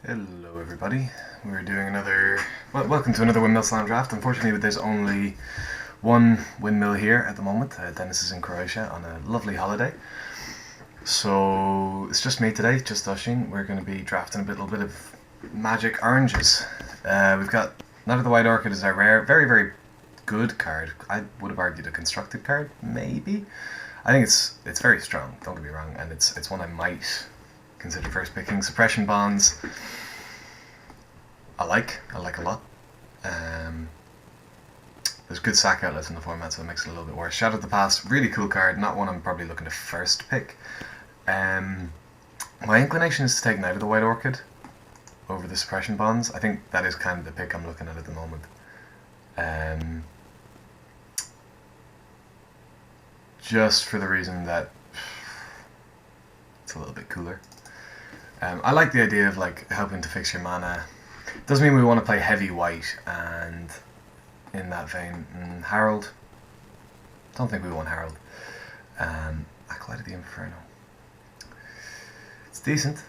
Hello everybody, we're doing welcome to another Windmill Slam draft. Unfortunately there's only one Windmill here at the moment. Dennis is in Croatia on a lovely holiday. So it's just me today, just Ushin. We're going to be drafting a little bit of magic oranges. We've got Night of the White Orchid is our rare, very, very good card. I would have argued a constructed card, maybe. I think it's very strong, don't get me wrong, and it's one I might consider first picking. Suppression Bonds, I like a lot. There's good sack outlets in the format, so it makes it a little bit worse. Shadow of the Past, really cool card, not one I'm probably looking to first pick. My inclination is to take Night of the White Orchid over the Suppression Bonds. I think that is kind of the pick I'm looking at the moment. Just for the reason that it's a little bit cooler. I like the idea of like helping to fix your mana. Doesn't mean we want to play heavy white, and in that vein, Herald. Don't think we want Herald. Acolyte of the Inferno. It's decent.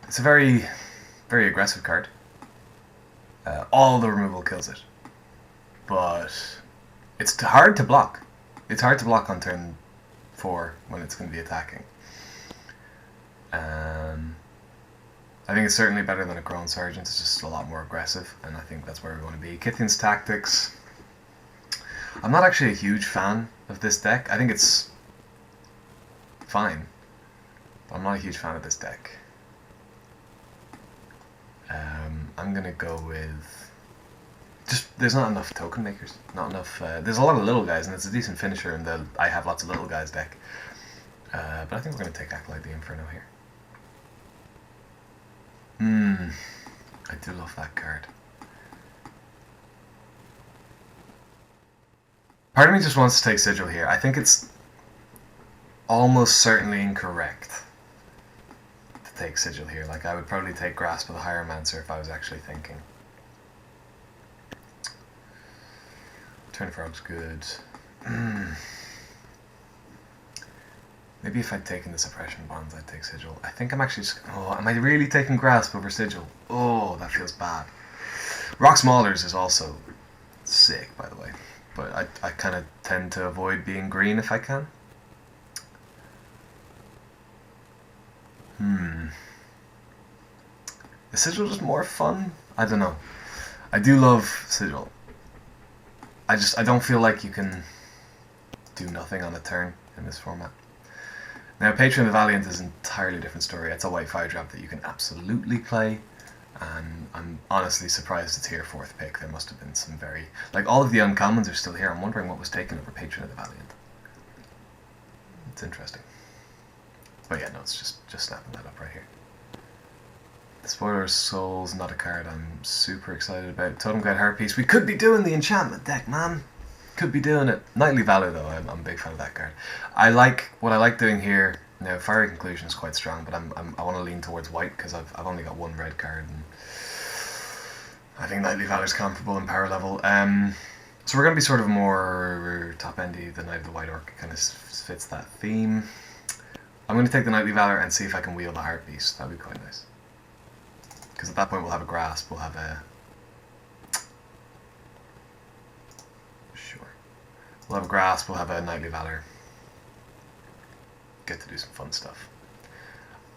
It's a very, very aggressive card. All the removal kills it, but it's hard to block. It's hard to block on turn 4 when it's going to be attacking. I think it's certainly better than a Crone Sergeant. It's just a lot more aggressive, and I think that's where we want to be. Kithian's Tactics. I'm not actually a huge fan of this deck. I think it's fine, but I'm not a huge fan of this deck. I'm gonna go with there's not enough token makers. Not enough. There's a lot of little guys, and it's a decent finisher. And I have lots of little guys deck. But I think we're gonna take Acolyte the Inferno here. I do love that card. Part of me just wants to take Sigil here. I think it's almost certainly incorrect to take Sigil here. Like, I would probably take Grasp of the Hieromancer if I was actually thinking. Turn Frog's good. Maybe if I'd taken the Suppression Bonds, I'd take Sigil. I think I'm actually just... Oh, am I really taking Grasp over Sigil? Oh, that feels bad. Rock's Maulers is also sick, by the way. But I kind of tend to avoid being green if I can. Is Sigil just more fun? I don't know. I do love Sigil. I don't feel like you can do nothing on a turn in this format. Now, Patron of the Valiant is an entirely different story. It's a white fire drop that you can absolutely play, and I'm honestly surprised it's here 4th pick. There must have been some very... Like, all of the uncommons are still here. I'm wondering what was taken over Patron of the Valiant. It's interesting. But yeah, no, it's just snapping that up right here. Spoiler Soul's not a card I'm super excited about. Totem Guide Heartpiece. We could be doing the enchantment deck, man. Could be doing it. Knightly Valor, though, I'm a big fan of that card. What I like doing here. Now, Fiery Conclusion is quite strong, but I want to lean towards white because I've only got one red card, and I think Knightly Valor is comparable in power level. So we're going to be sort of more top-endy. The Night of the White Orc kind of fits that theme. I'm going to take the Knightly Valor and see if I can wheel the Heartbeast. That'd be quite nice. Because at that point we'll have a Grasp, we'll have a... We'll have a Grasp, we'll have a Knightly Valor. Get to do some fun stuff.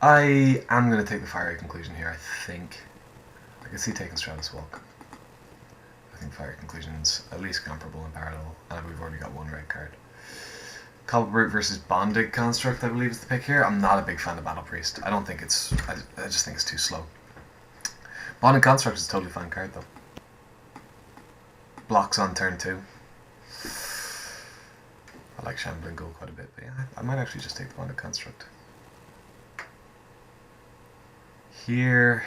I am going to take the Fiery Conclusion here, I think. I can see taking Stratus Walk. I think Fiery Conclusion's at least comparable in parallel, and we've already got one red card. Culprit versus Bondig Construct, I believe, is the pick here. I'm not a big fan of Battle Priest. I don't think it's... I just think it's too slow. Bondig Construct is a totally fine card, though. Blocks on turn 2. I like Shambling Ghoul quite a bit, but yeah, I might actually just take the Bonded Construct. Here...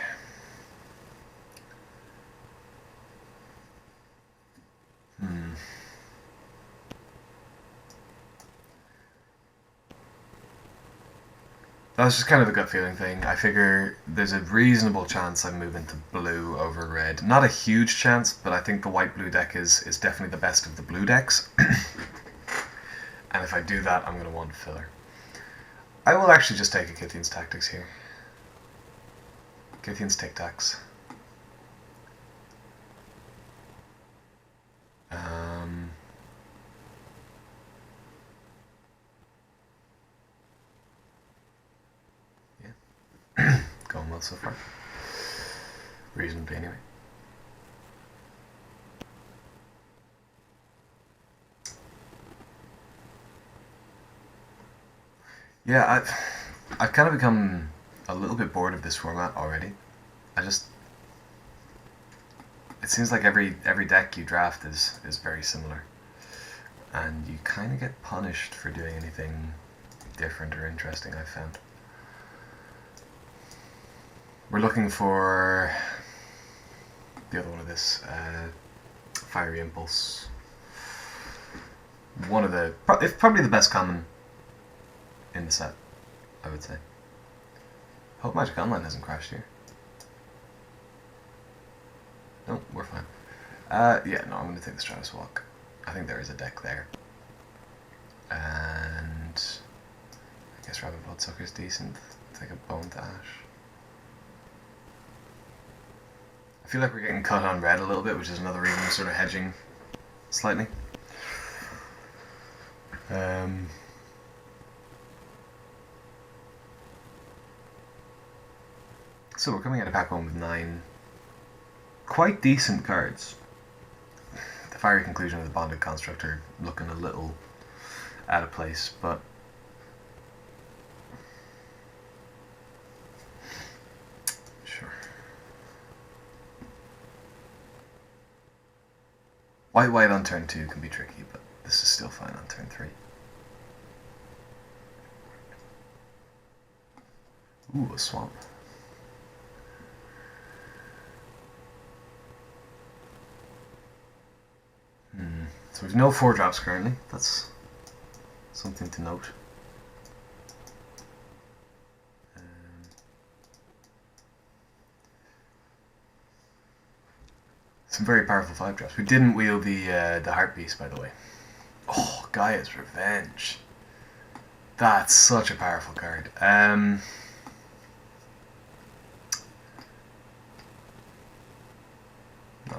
That was just kind of a gut feeling thing. I figure there's a reasonable chance I move into blue over red. Not a huge chance, but I think the white-blue deck is definitely the best of the blue decks. And if I do that, I'm going to want filler. I will actually just take a Kithian's Tactics here. Scythian's Tic Tacs. Yeah. Going well so far. Reasonably, anyway. Yeah, I've kind of become a little bit bored of this format already. It seems like every deck you draft is very similar, and you kind of get punished for doing anything different or interesting, I've found. We're looking for the other one of this, Fiery Impulse. One of the, it's probably the best common in the set, I would say. Hope Magic Online hasn't crashed here. No, we're fine. Yeah, no, I'm going to take the Stratus Walk. I think there is a deck there. And I guess Rabid Bloodsucker's decent. Take a Bone to Ash. I feel like we're getting cut on red a little bit, which is another reason we're sort of hedging slightly. So we're coming out of pack 1 with 9 quite decent cards. The Fiery Conclusion of the Bonded Constructor looking a little out of place, but sure. White on turn 2 can be tricky, but this is still fine on turn 3. Ooh, a swamp. So we've no 4-drops currently. That's something to note. Some very powerful 5-drops. We didn't wheel the Heart Beast, by the way. Oh, Gaia's Revenge. That's such a powerful card. Not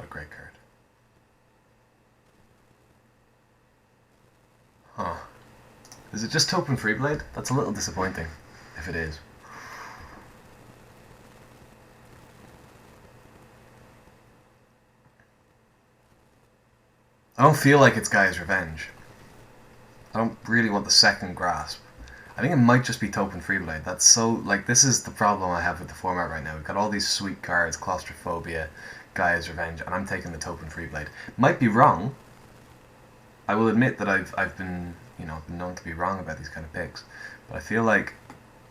a great card. Huh. Is it just Token Freeblade? That's a little disappointing, if it is. I don't feel like it's Gaia's Revenge. I don't really want the second Grasp. I think it might just be Token Freeblade. That's so, like, this is the problem I have with the format right now. We've got all these sweet cards, Claustrophobia, Gaia's Revenge, and I'm taking the Token Freeblade. Might be wrong. I will admit that I've been, been known to be wrong about these kind of picks, but I feel like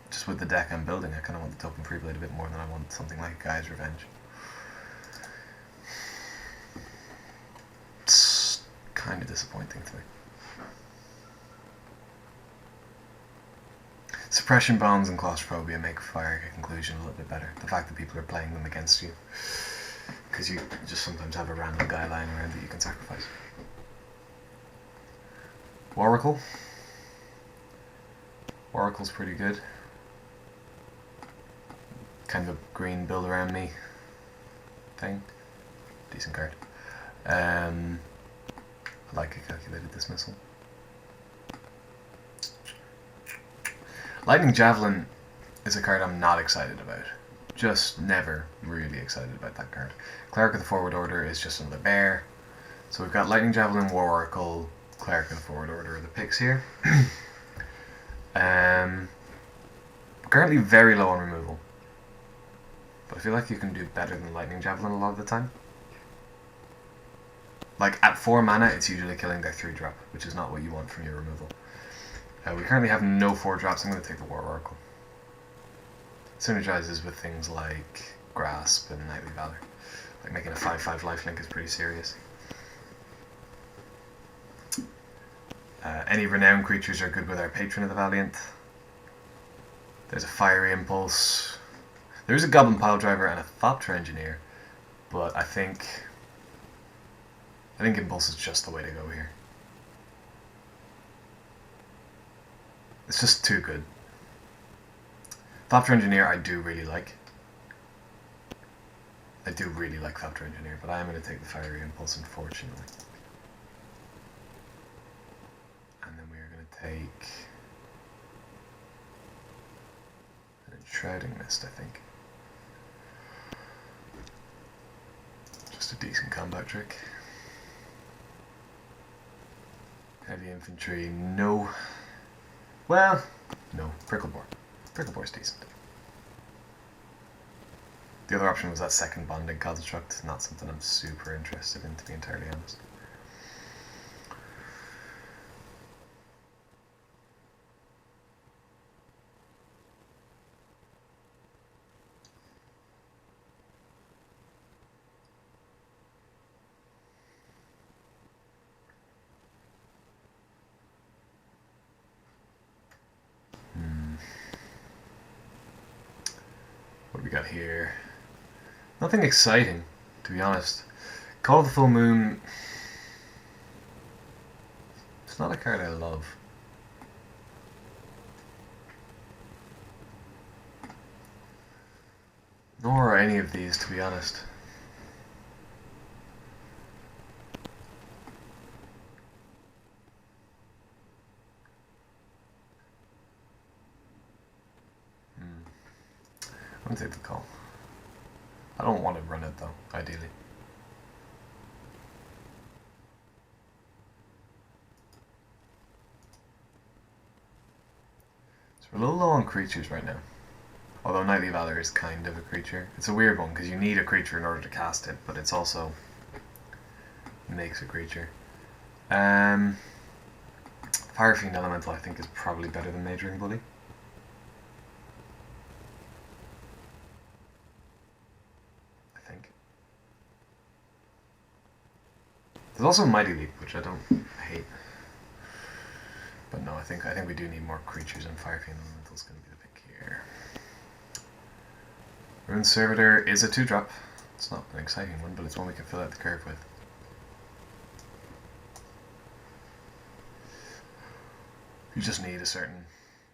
just with the deck I'm building, I kind of want the Token Freeblade a bit more than I want something like Gaia's Revenge. It's kind of disappointing to me. Suppression Bombs and Claustrophobia make Fiery Conclusion a little bit better. The fact that people are playing them against you, because you just sometimes have a random guy lying around that you can sacrifice. Oracle. Oracle's pretty good. Kind of a green build around me thing. Decent card. I like a Calculated Dismissal. Lightning Javelin is a card I'm not excited about. Just never really excited about that card. Cleric of the Forward Order is just another bear. So we've got Lightning Javelin, War Oracle, Cleric of the Forward Order are the picks here. Currently very low on removal. But I feel like you can do better than Lightning Javelin a lot of the time. Like, at 4 mana, it's usually killing their 3-drop, which is not what you want from your removal. We currently have no 4-drops. I'm going to take the War Oracle. Synergizes with things like Grasp and Knightly Valor. Like, making a 5/5 lifelink is pretty serious. Any renowned creatures are good with our Patron of the Valiant. There's a Fiery Impulse. There's a Goblin Piledriver and a Thopter Engineer, but I think Impulse is just the way to go here. It's just too good. Thopter Engineer I do really like. I do really like Factor Engineer, but I am going to take the Fiery Impulse, unfortunately. And then we are going to take an Enshrouding Mist, I think. Just a decent combat trick. Heavy Infantry, no. Well, no. Prickle Bore. Prickle Bore's decent. The other option was that second bonding construct, not something I'm super interested in, to be entirely honest. What do we got here? Nothing exciting, to be honest. Call of the Full Moon... It's not a card I love. Nor are any of these, to be honest. I'm gonna take the call. I don't want to run it though, ideally. So we're a little low on creatures right now. Although Knightly Valor is kind of a creature. It's a weird one because you need a creature in order to cast it, but it's also makes a creature. Fire Fiend Elemental I think is probably better than Mage Ring Bully. There's also Mighty Leap, which I don't hate. But no, I think we do need more creatures, and Fire Fiend Elemental is going to be the pick here. Rune Servitor is a 2-drop. It's not an exciting one, but it's one we can fill out the curve with. You just need a certain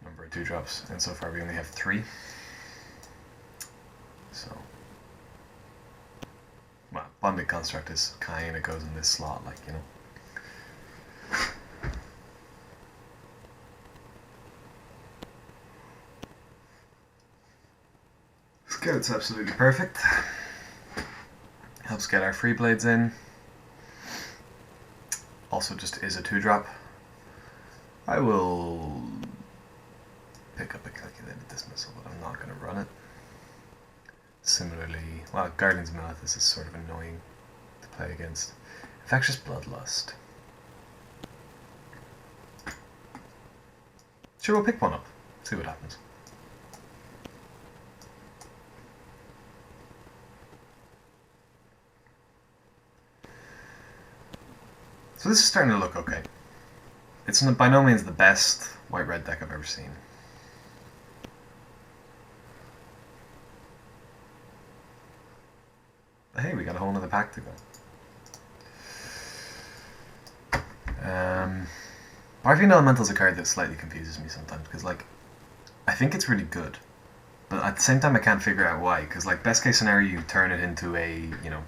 number of 2-drops, and so far we only have 3. So... well, Bonded Construct is kind of goes in this slot, like, you know. Scout's absolutely perfect. Helps get our free blades in. Also just is a 2-drop. I will pick up a Calculated Dismissal, but I'm not going to run it. Similarly, well, Guardian's Malithus is sort of annoying to play against. Infectious Bloodlust. Sure, we'll pick one up. See what happens. So this is starting to look okay. It's by no means the best white-red deck I've ever seen. But hey, we got a whole other pack to go. Fire Fiend Elemental is a card that slightly confuses me sometimes, because, like, I think it's really good, but at the same time I can't figure out why, because, like, best case scenario you turn it into a, you know,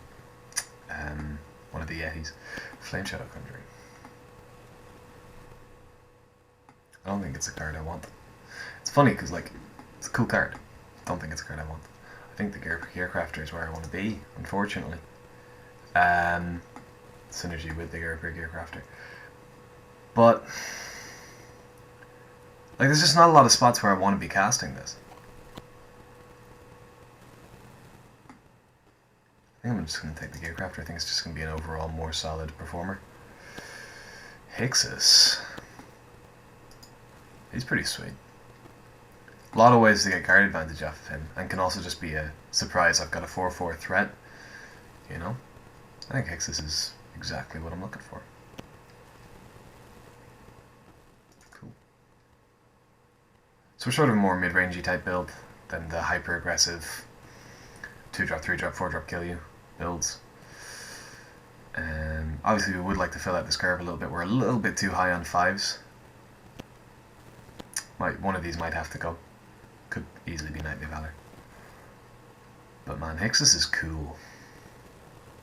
one of the Yetis. Flame Shadow Conjuring. I don't think it's a card I want. It's funny, because, like, it's a cool card. I don't think it's a card I want. I think the Gearcrafter is where I want to be, unfortunately. Synergy with the Gearcrafter. But, like, there's just not a lot of spots where I want to be casting this. I think I'm just going to take the Gearcrafter. I think it's just going to be an overall more solid performer. Hixus. He's pretty sweet. A lot of ways to get card advantage off of him, and can also just be a surprise. I've got a 4/4 threat, you know? I think Hixus is exactly what I'm looking for. Cool. So we're sort of a more mid-rangey type build than the hyper-aggressive 2-drop, 3-drop, 4-drop kill you builds. Obviously we would like to fill out this curve a little bit. We're a little bit too high on 5s. One of these might have to go. Could easily be Knightly Valor. But man, Hixus is cool.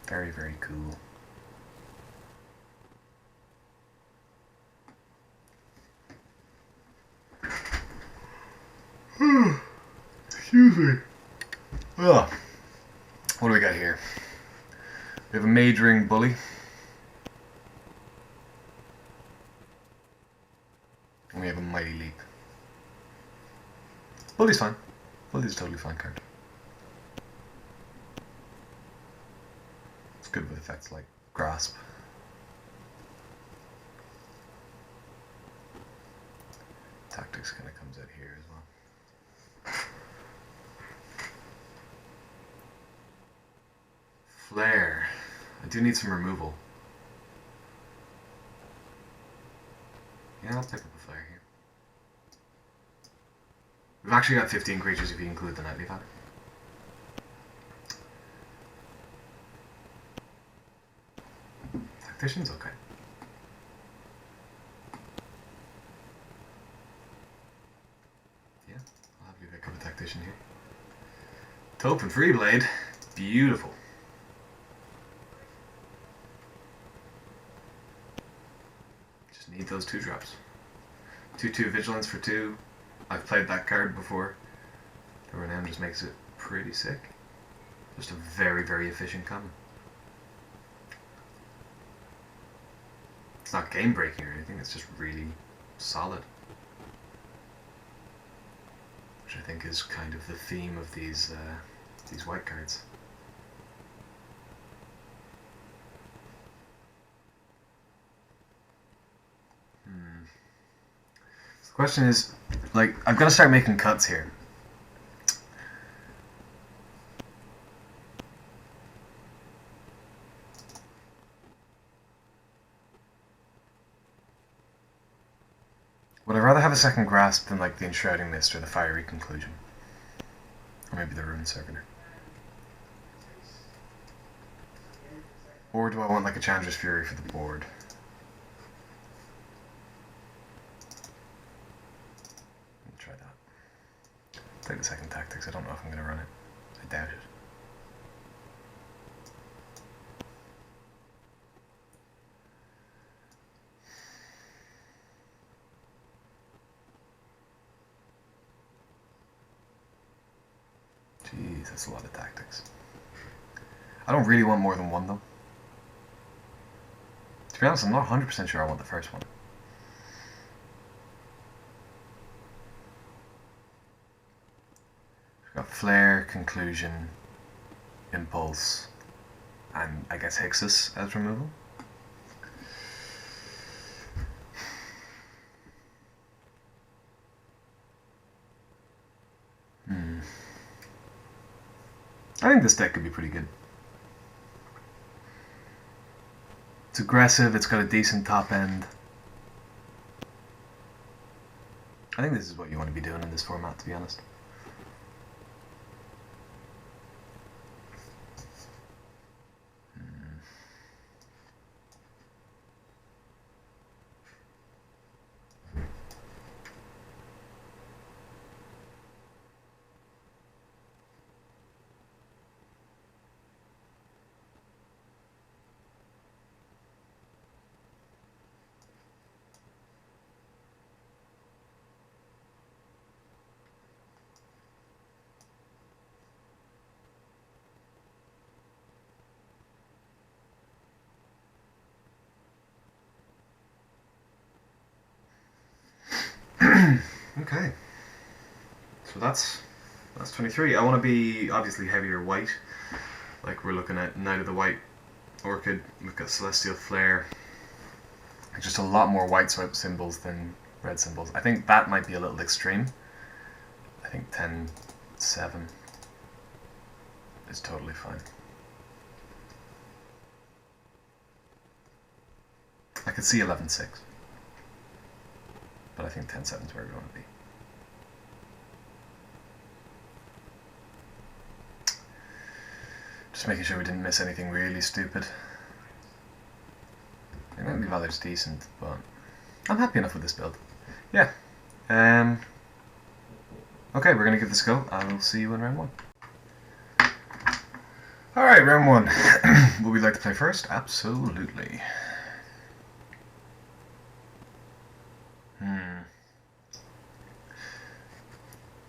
Very, very cool. Excuse me. Ugh. What do we got here? We have a majoring bully. And we have a mighty leap. Bully's fine. Bully's a totally fine card. It's good with effects like grasp. Tactics kind of comes out here as well. Flare. I do need some removal. Yeah, I'll pick up a flare here. We've actually got 15 creatures if you include the Nightly Pattern. Tactician's okay. Yeah, I'll have you pick up a Tactician here. Taupe and Freeblade. Beautiful. Just need those 2-drops. 2/2 Vigilance for 2. I've played that card before. The Renown just makes it pretty sick. Just a very, very efficient combo. It's not game breaking or anything, it's just really solid. Which I think is kind of the theme of these white cards. So the question is, like, I've got to start making cuts here. Would I rather have a second grasp than like the Enshrouding Mist or the Fiery Conclusion? Or maybe the Ruin Servitor? Or do I want like a Chandra's Fury for the board? Let me try that. Take the second Tactics. I don't know if I'm going to run it. I doubt it. Jeez, that's a lot of Tactics. I don't really want more than one though. To be honest, I'm not 100% sure I want the first one. We've got Flare, Conclusion, Impulse, and I guess Hixus as removal. I think this deck could be pretty good. It's aggressive, it's got a decent top end. I think this is what you want to be doing in this format, to be honest. Okay, so that's 23. I want to be obviously heavier white, like we're looking at Knight of the White Orchid. We've got Celestial Flare, just a lot more white symbols than red symbols. I think that might be a little extreme. I think 10-7 is totally fine. I could see 11-6. But I think 10-7 is where we want to be. Just making sure we didn't miss anything really stupid. I think Maybe Valor's decent, but I'm happy enough with this build. Yeah. Okay, we're going to give this a go. I will see you in round 1. Alright, round one. Would we like to play first? Absolutely.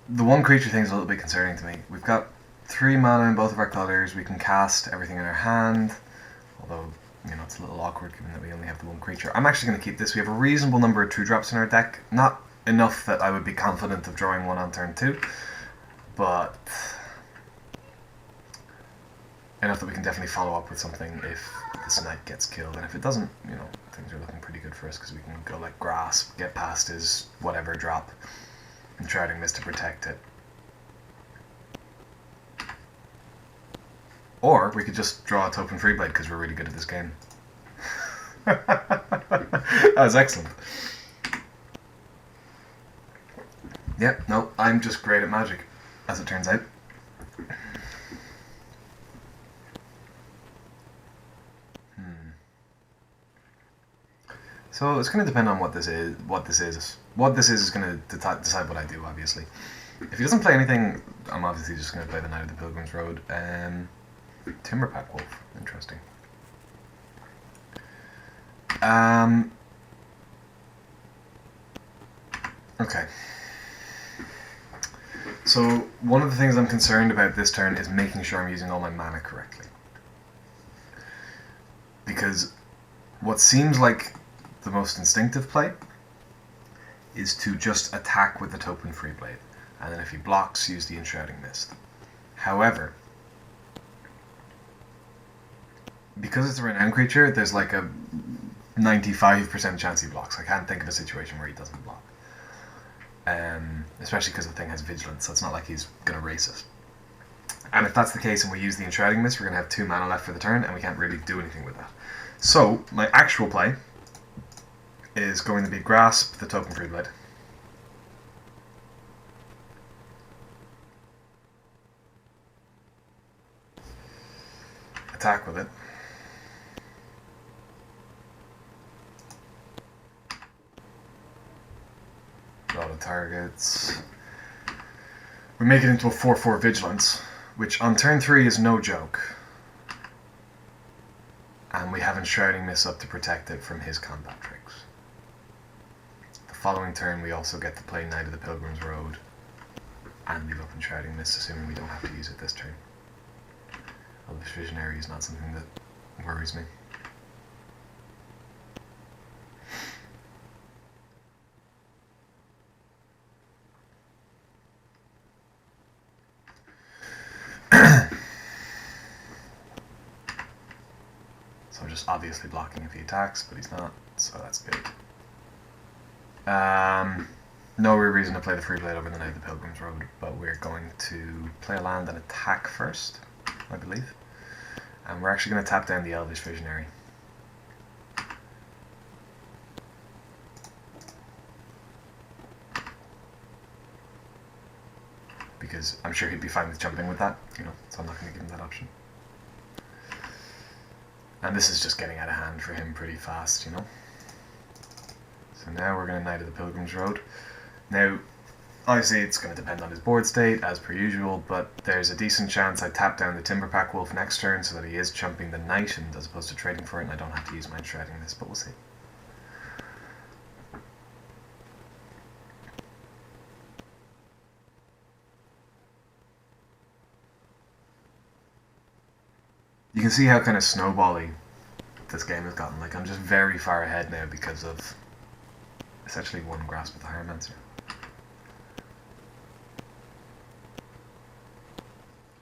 The one creature thing is a little bit concerning to me. We've got 3 mana in both of our colours. We can cast everything in our hand. Although, you know, it's a little awkward given that we only have the one creature. I'm actually going to keep this. We have a reasonable number of 2-drops in our deck. Not enough that I would be confident of drawing one on turn 2. But enough that we can definitely follow up with something if this knight gets killed. And if it doesn't, you know, things are looking pretty good for us because we can go like Grasp, get past his whatever drop, and Shrouding Mist to protect it. Or we could just draw a Token Freeblade because we're really good at this game. That was excellent. Yep, no, I'm just great at Magic, as it turns out. So it's going to depend on what this is. What this is going to decide what I do, obviously. If he doesn't play anything, I'm obviously just going to play the Knight of the Pilgrim's Road. Timberpack Wolf, interesting. Okay. So one of the things I'm concerned about this turn is making sure I'm using all my mana correctly. Because what seems like the most instinctive play is to just attack with the Token Freeblade, and then if he blocks, use the Enshrouding Mist. However, because it's a renowned creature, there's like a 95% chance he blocks. I can't think of a situation where he doesn't block. Especially because the thing has Vigilance, so it's not like he's going to race it. And if that's the case and we use the Enshrouding Mist, we're going to have 2 mana left for the turn, and we can't really do anything with that. So, my actual play is going to be Grasp the Token Freeblade. Attack with it. Draw the targets. We make it into a 4/4 Vigilance, which on turn 3 is no joke. And we have Enshrouding Mist up to protect it from his combat tricks. The following turn we also get to play Knight of the Pilgrim's Road and leave up Enshrouding Mist, assuming we don't have to use it this turn. Elvish Visionary is not something that worries me. So just obviously blocking if he attacks, but he's not, so that's good. No real reason to play the Freeblade over the Knight of the Pilgrim's Road, but we're going to play a land and attack first, I believe. And we're actually going to tap down the Elvish Visionary. Because I'm sure he'd be fine with jumping with that, you know, so I'm not going to give him that option. And this is just getting out of hand for him pretty fast, you know. So now we're going to Knight of the Pilgrim's Road. Now, obviously it's going to depend on his board state, as per usual, but there's a decent chance I tap down the Timberpack Wolf next turn so that he is chumping the Knight and as opposed to trading for it, and I don't have to use my Enshrouding Mist, but we'll see. You can see how kind of snowbally this game has gotten. Like, I'm just very far ahead now because of essentially one Grasp of the Hieromancer.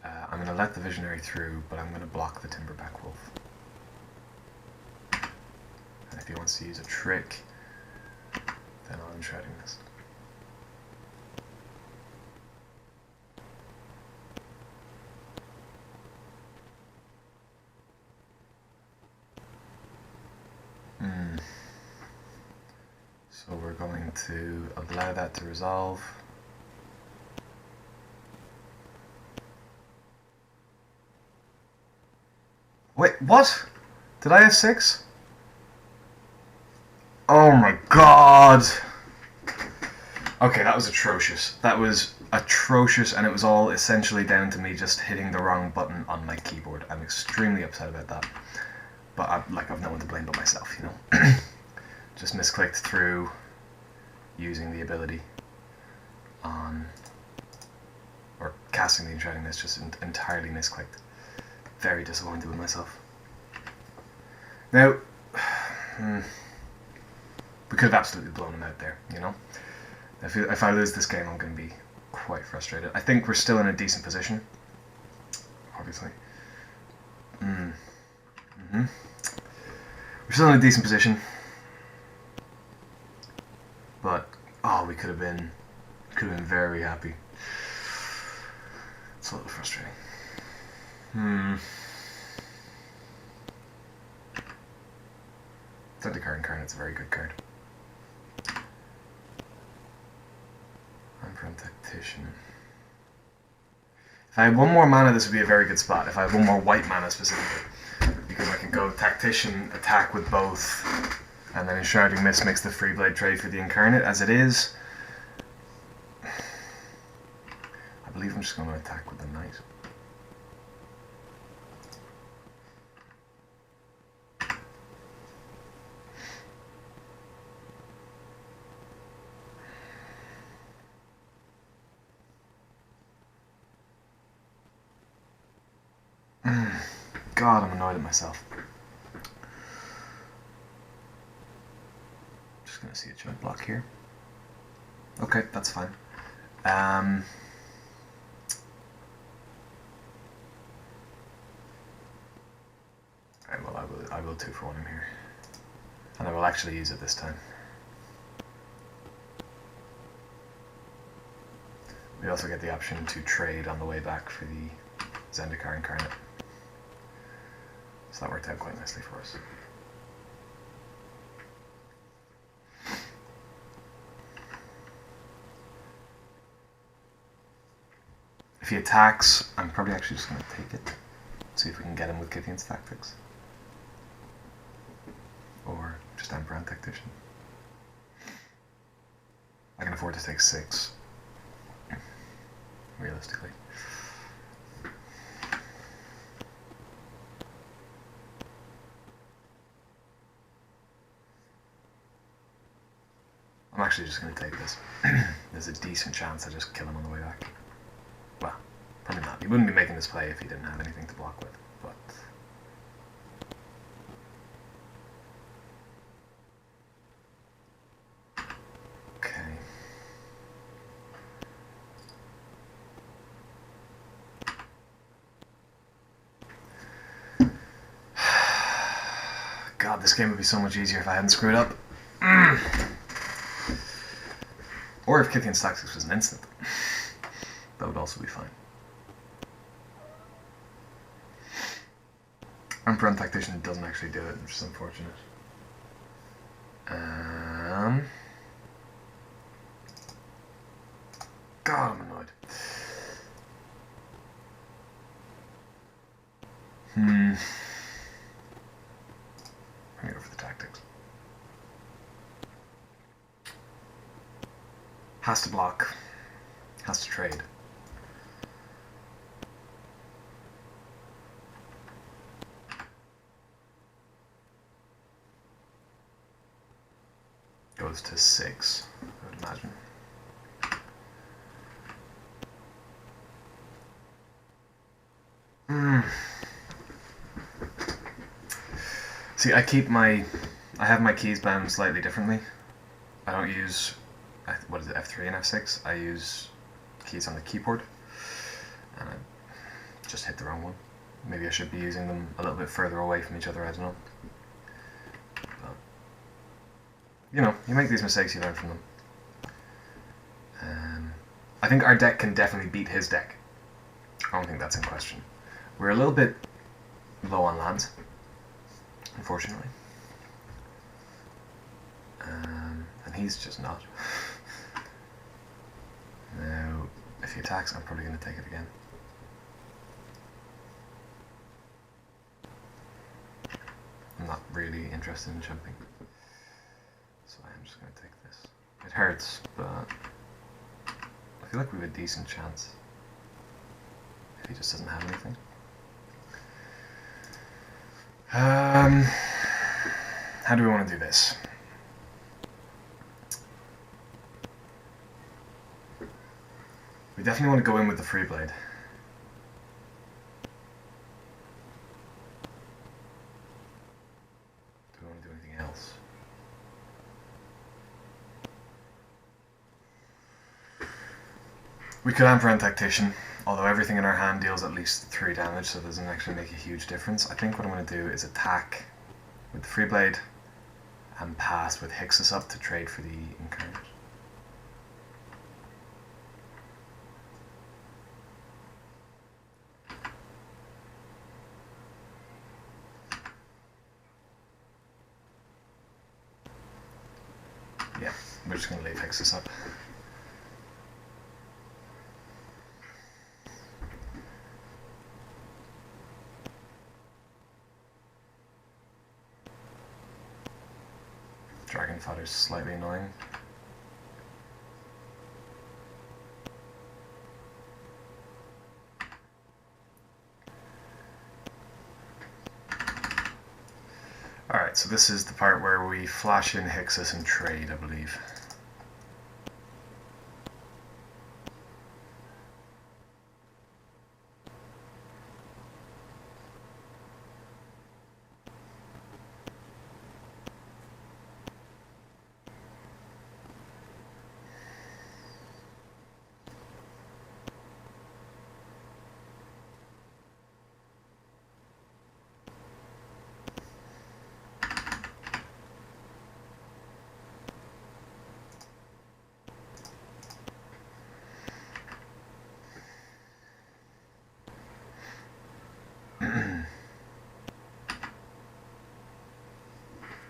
I'm going to let the Visionary through, but I'm going to block the Timberback Wolf. And if he wants to use a trick, then I'll Enshrouding Mist. So we're going to allow that to resolve. Wait, what? Did I have 6? Oh my god! Okay, that was atrocious. That was atrocious, and it was all essentially down to me just hitting the wrong button on my keyboard. I'm extremely upset about that. But I've no one to blame but myself, you know. Just misclicked through using the ability on, or casting the Enchanting Mist, just entirely misclicked. Very disappointed with myself. Now, we could have absolutely blown him out there, you know. If I lose this game, I'm going to be quite frustrated. I think we're still in a decent position, obviously. We're still in a decent position, but oh, we could have been very happy. It's a little frustrating. Zendikar Incarnate's a very good card. Emperor and Tactician. If I had one more mana, this would be a very good spot. If I had one more white mana specifically, because I can go Tactician, attack with both, and then Enshrouding Mist makes the free blade trade for the Incarnate. As it is, I believe I'm just going to attack with the Knight. God, I'm annoyed at myself. Just gonna see a jump block here. Okay, that's fine. Right, well, I will 2 for 1 him here, and I will actually use it this time. We also get the option to trade on the way back for the Zendikar Incarnate. So that worked out quite nicely for us. If he attacks, I'm probably actually just going to take it. See if we can get him with Kithian's Tactics. Or just Emperor and Tactician. I can afford to take 6. Realistically. I'm actually just going to take this. There's a decent chance I just kill him on the way back. Well, probably not. He wouldn't be making this play if he didn't have anything to block with, but... Okay. God, this game would be so much easier if I hadn't screwed up. Or if Kithian's Tactics was an instant. That would also be fine. Emperor and Tactician doesn't actually do it, which is unfortunate. God, I'm annoyed. I'm gonna go for the Tactics. Has to block. Has to trade. Goes to 6, I would imagine. See, I have my keys bound slightly differently. I don't use, what is it, F3 and F6? I use keys on the keyboard, and I just hit the wrong one. Maybe I should be using them a little bit further away from each other, I don't know. But, you know, you make these mistakes, you learn from them. I think our deck can definitely beat his deck. I don't think that's in question. We're a little bit low on lands, unfortunately. And he's just not. Now, if he attacks, I'm probably going to take it again. I'm not really interested in jumping, so I'm just going to take this. It hurts, but if feel like we have a decent chance. If he just doesn't have anything. How do we want to do this? We definitely want to go in with the free blade. Do we want to do anything else? We could Amperant Tactician, although everything in our hand deals at least 3 damage, so it doesn't actually make a huge difference. I think what I'm going to do is attack with the free blade and pass with Hixus up to trade for the Incarnate. Yeah, we're just going to leave Hixus up. Dragon Fodder's slightly annoying. Alright, so this is the part where we flash in Hixus and trade, I believe.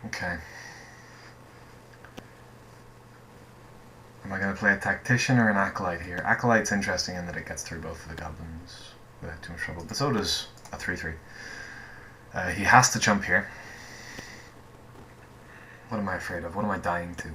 Okay. Am I going to play a Tactician or an Acolyte here? Acolyte's interesting in that it gets through both of the goblins without too much trouble, but so does a 3-3. He has to jump here. What am I afraid of? What am I dying to?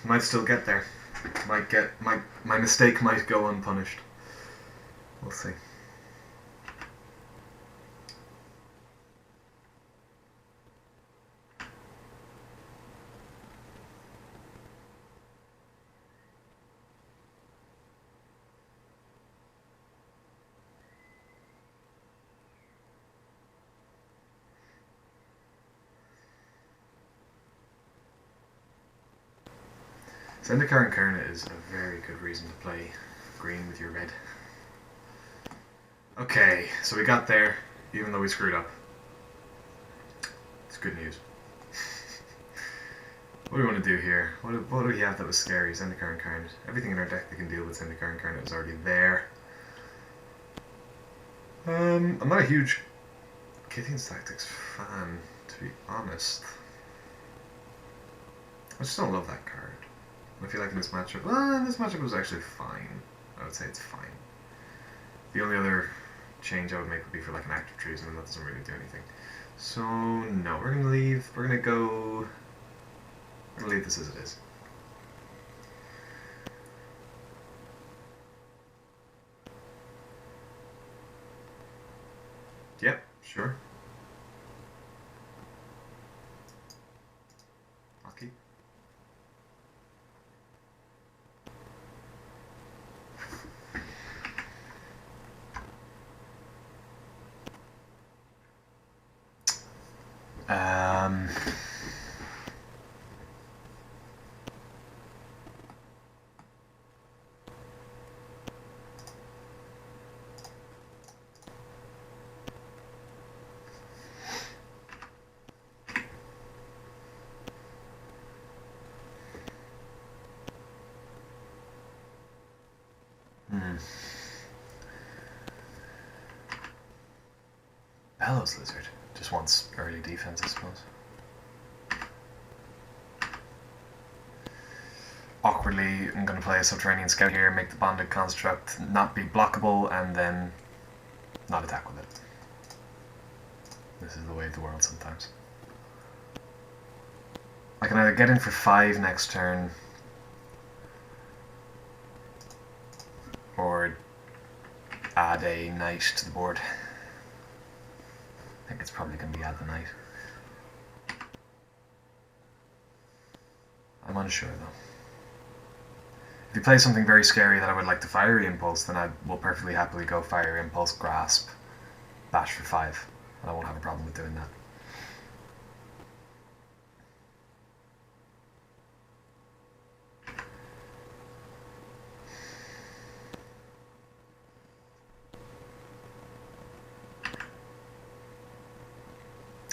Might still get there. Might get my mistake might go unpunished. We'll see. Zendikar Incarnate is a very good reason to play green with your red. Okay, so we got there, even though we screwed up. It's good news. What do we want to do here? What do we have that was scary? Zendikar Incarnate. Everything in our deck that can deal with Zendikar Incarnate is already there. I'm not a huge Kithian's Tactics fan, to be honest. I just don't love that card. I feel like in this matchup, well, this matchup was actually fine. I would say it's fine. The only other change I would make would be for like an active treason, and that doesn't really do anything. So no, we're gonna leave. We're gonna leave this as it is. Yep, sure. I'll keep. Bellows Lizard just wants early defense, I suppose. Awkwardly, I'm going to play a Subterranean Scout here, make the Bonded Construct not be blockable, and then not attack with it. This is the way of the world sometimes. I can either get in for 5 next turn, or add a knight to the board. I think it's probably going to be add the knight. I'm unsure though. If you play something very scary that I would like to Fiery Impulse, then I will perfectly happily go Fiery Impulse, Grasp, Bash for 5. And I won't have a problem with doing that.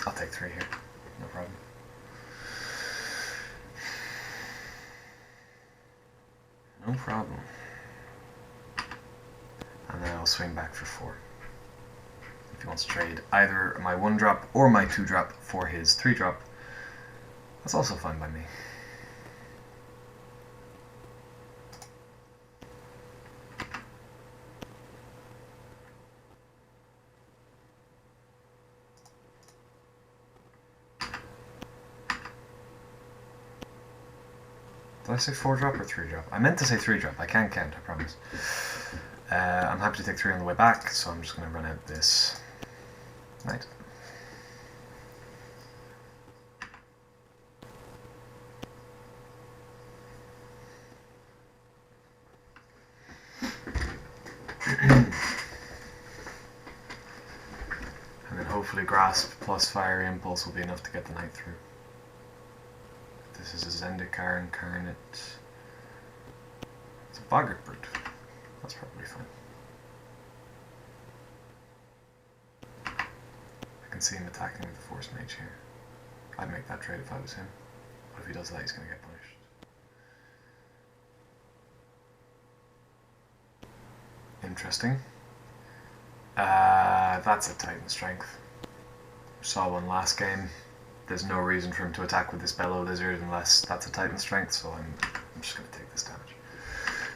I'll take 3 here, no problem. No problem. And then I'll swing back for 4. If he wants to trade either my 1-drop or my 2-drop for his 3-drop, that's also fine by me. Did I say 4-drop or 3-drop? I meant to say 3-drop. I can count, I promise. I'm happy to take 3 on the way back, so I'm just going to run out this knight. And then hopefully Grasp plus Fiery Impulse will be enough to get the knight through. This is a Zendikar Incarnate. It's a Boggart Brute. That's probably fine. I can see him attacking with the Force Mage here. I'd make that trade if I was him. But if he does that, he's going to get punished. Interesting. That's a Titan Strength. Saw one last game. There's no reason for him to attack with this Bellow Lizard unless that's a Titan Strength, so I'm just going to take this damage.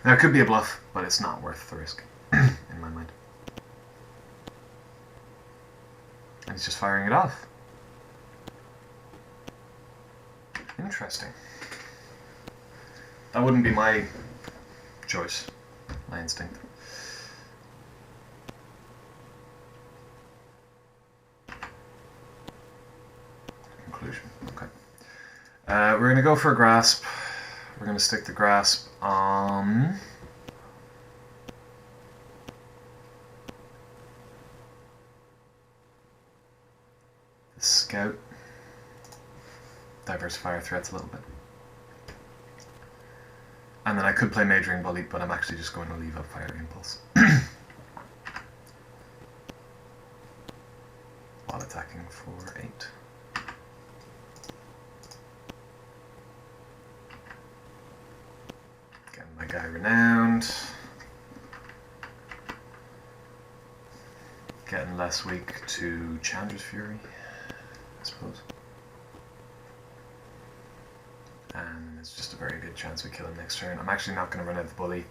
Now, it could be a bluff, but it's not worth the risk, in my mind. And he's just firing it off. Interesting. That wouldn't be my choice, my instinct. Okay. We're going to go for a Grasp. We're going to stick the Grasp on the Scout. Diversify our threats a little bit. And then I could play Majoring Bully, but I'm actually just going to leave up Fiery Impulse. While attacking for 8. My guy Renowned. Getting less weak to Chandra's Fury, I suppose. And it's just a very good chance we kill him next turn. I'm actually not going to run out the Bully,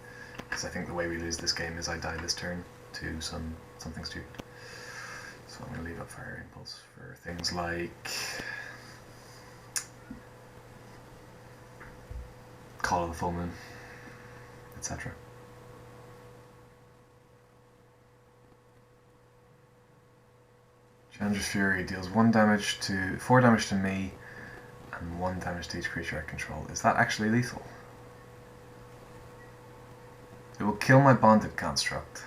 because I think the way we lose this game is I die this turn to something stupid. So I'm going to leave up Fire Impulse for things like Call of the Full Moon, etc. Chandra's Fury deals 4 damage to me and 1 damage to each creature I control. Is that actually lethal? It will kill my Bonded Construct.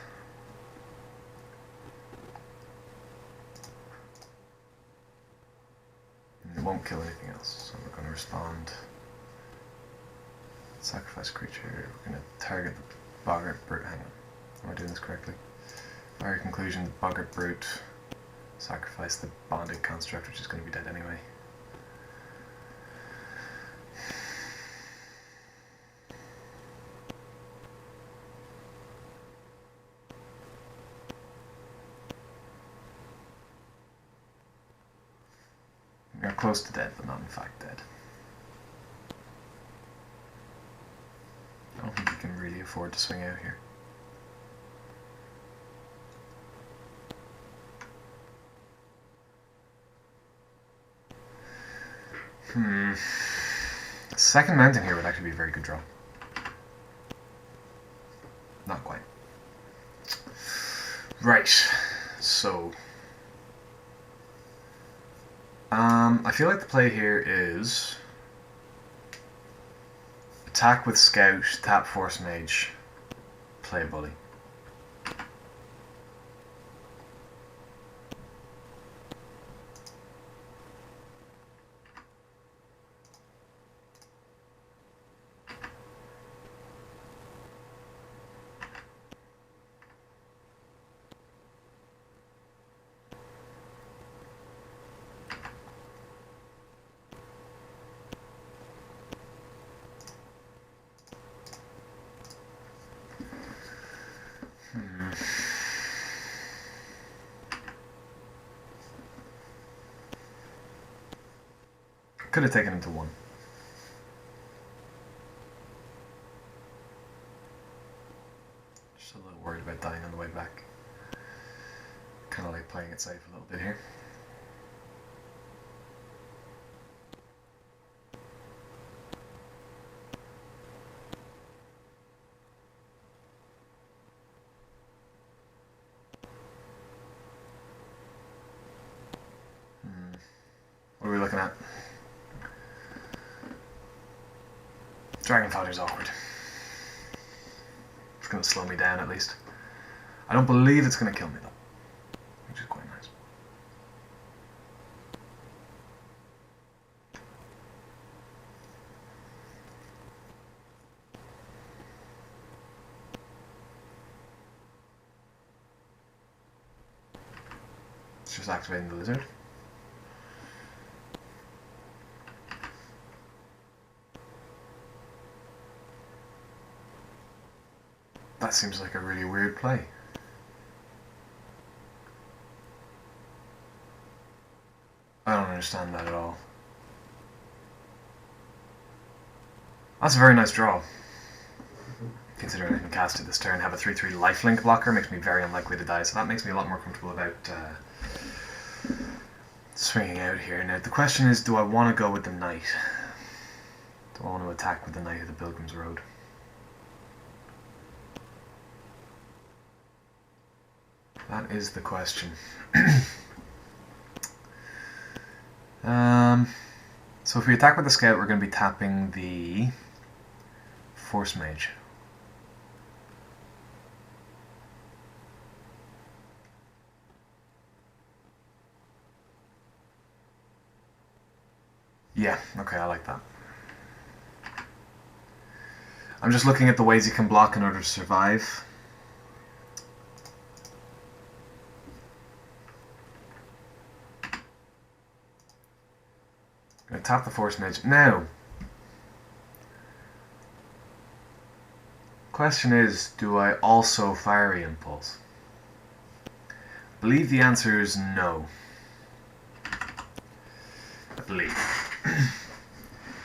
And it won't kill anything else, so we're going to respond. Sacrifice creature. We're going to target the Boggart Brute. Hang on. Am I doing this correctly? Fire Conclusion, the Boggart Brute. Sacrifice the Bonded Construct, which is going to be dead anyway. close to dead, but not in fact dead. I don't think he can really afford to swing out here. Second mountain here would actually be a very good draw. Not quite. Right, so I feel like the play here is attack with Scout, tap Force Mage, play Bully. Could have taken him to 1. Just a little worried about dying on the way back. Kind of like playing it safe a little bit here. What are we looking at? Dragon Fighter's awkward. It's going to slow me down at least. I don't believe it's going to kill me though, which is quite nice. It's just activating the lizard. That seems like a really weird play. I don't understand that at all. That's a very nice draw. Considering I can cast it this turn, have a 3/3 lifelink blocker, makes me very unlikely to die, so that makes me a lot more comfortable about swinging out here. Now the question is, do I want to go with the Knight? Do I want to attack with the Knight of the Pilgrim's Road? That is the question. So if we attack with the Scout, we're going to be tapping the Force Mage. Yeah, okay, I like that. I'm just looking at the ways you can block in order to survive. I'm going to tap the Force Mage. Now, question is, do I also Fiery Impulse? I believe the answer is no. I believe.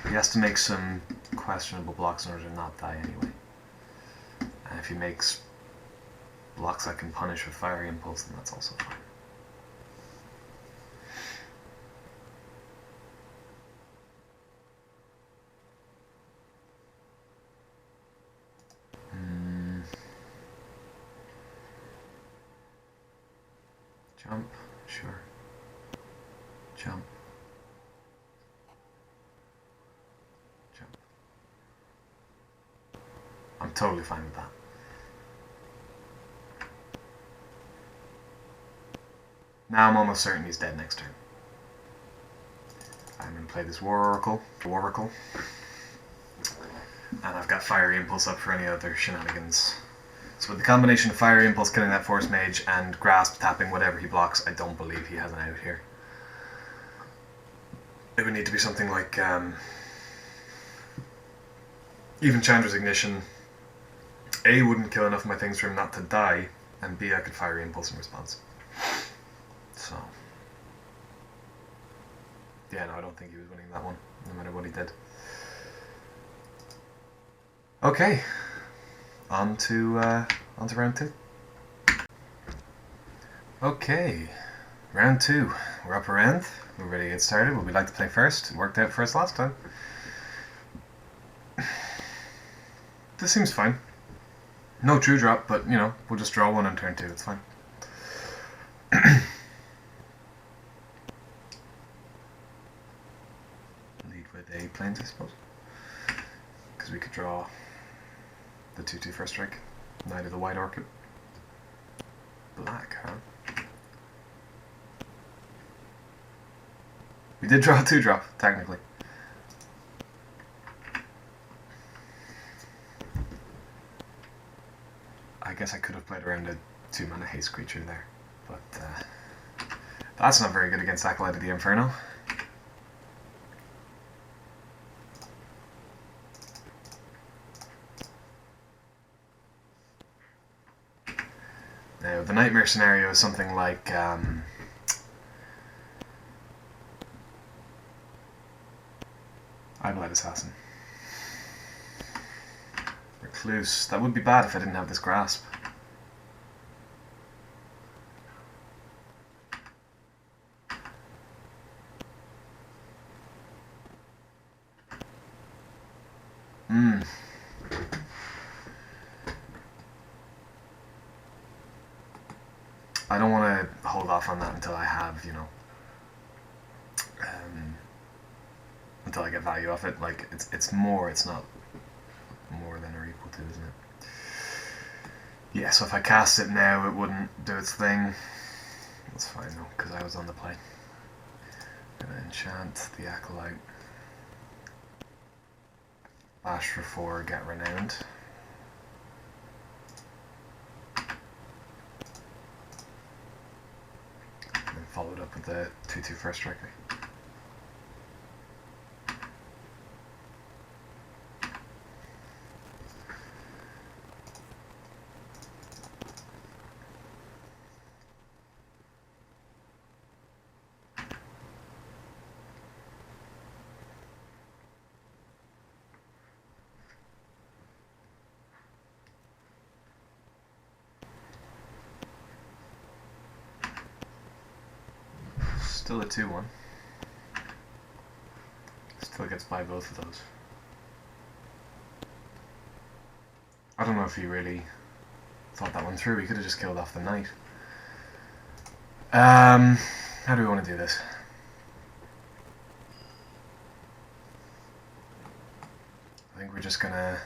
He has to make some questionable blocks in order to not die anyway. And if he makes blocks I can punish with Fiery Impulse, then that's also fine. Jump, sure. Jump. Jump. I'm totally fine with that. Now I'm almost certain he's dead next turn. I'm going to play this Oracle. And I've got Fiery Impulse up for any other shenanigans. So with the combination of Fiery Impulse killing that Force Mage and Grasp tapping whatever he blocks, I don't believe he has an out here. It would need to be something like even Chandra's Ignition. A wouldn't kill enough of my things for him not to die, and B I could Fiery Impulse in response. So Yeah, no, I don't think he was winning that one, no matter what he did. Okay, on to round 2. Okay, round 2. We're up around. We're ready to get started. What we'd like to play first. It worked out for us last time. This seems fine. No true drop, but, you know, we'll just draw one on turn 2. It's fine. Lead with a plains, I suppose. Because we could draw the 2/2 first strike. Knight of the White Orchid. Black, huh? We did draw a 2-drop, technically. I guess I could have played around a 2-mana haste creature there, but that's not very good against Acolyte of the Inferno. Now, the Nightmare scenario is something like Eyelight Assassin. Recluse. That would be bad if I didn't have this grasp. I don't want to hold off on that until I have, you know, until I get value off it. Like, it's more, it's not more than or equal to, isn't it? Yeah, so if I cast it now, it wouldn't do its thing. That's fine though, because I was on the play. Gonna enchant the Acolyte. Bash for 4, get Renowned. And then followed up with the 2/2 first striker. Still a 2/1. Still gets by both of those. I don't know if he really thought that one through. He could have just killed off the knight. How do we want to do this? I think we're just gonna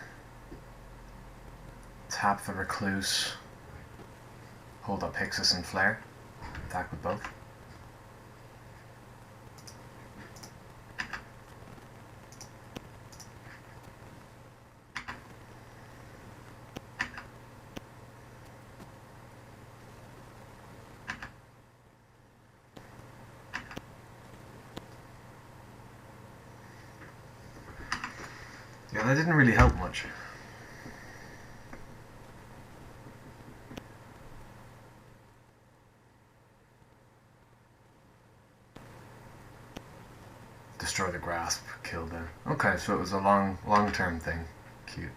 tap the Recluse, hold up Hixus and Flare, attack with both. Yeah, that didn't really help much. Destroy the grasp, kill the... Okay, so it was a long-term thing. Cute.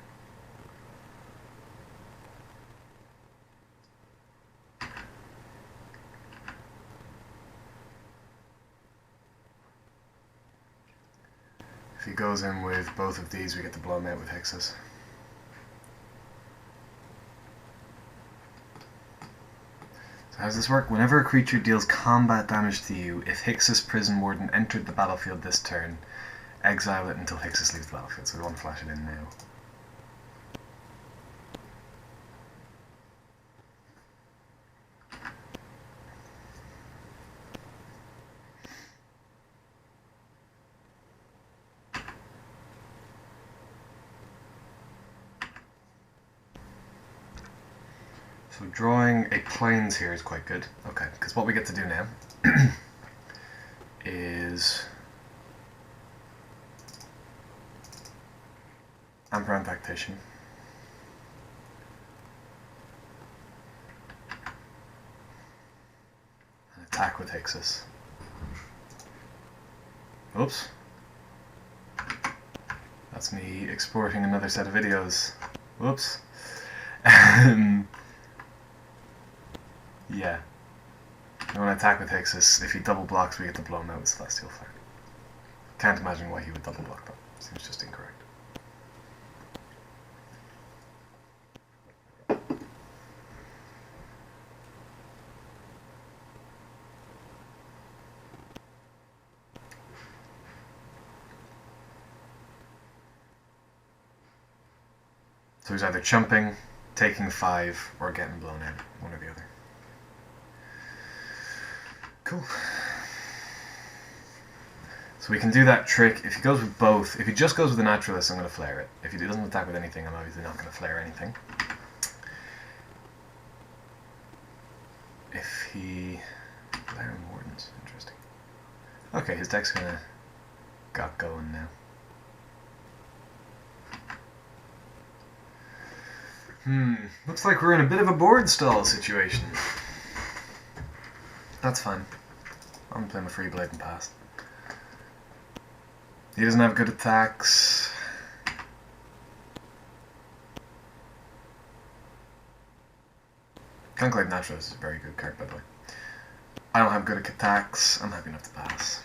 If he goes in with both of these, we get to blow him out with Hixus. So how does this work? Whenever a creature deals combat damage to you, if Hixus Prison Warden entered the battlefield this turn, exile it until Hixus leaves the battlefield. So we want to flash it in now. So drawing a plains here is quite good. Okay, because what we get to do now is Amaranth Tactician. And attack with Hixus. Oops. That's me exporting another set of videos. Whoops. Yeah. You want to attack with Hixus, if he double blocks we get to blow him out with Celestial Flare. Can't imagine why he would double block though. Seems just incorrect. So he's either chumping, taking 5, or getting blown out. One or the other. Cool. So we can do that trick. If he goes with both, if he just goes with the Naturalist, I'm going to flare it. If he doesn't attack with anything, I'm obviously not going to flare anything. If he... Flare Wardens, interesting. Okay, his deck's going to... got going now. Looks like we're in a bit of a board stall situation. That's fine. I'm gonna play my free blade and pass. He doesn't have good attacks. Conclave Naturalist is a very good card, by the way. I don't have good attacks. I'm happy enough to pass.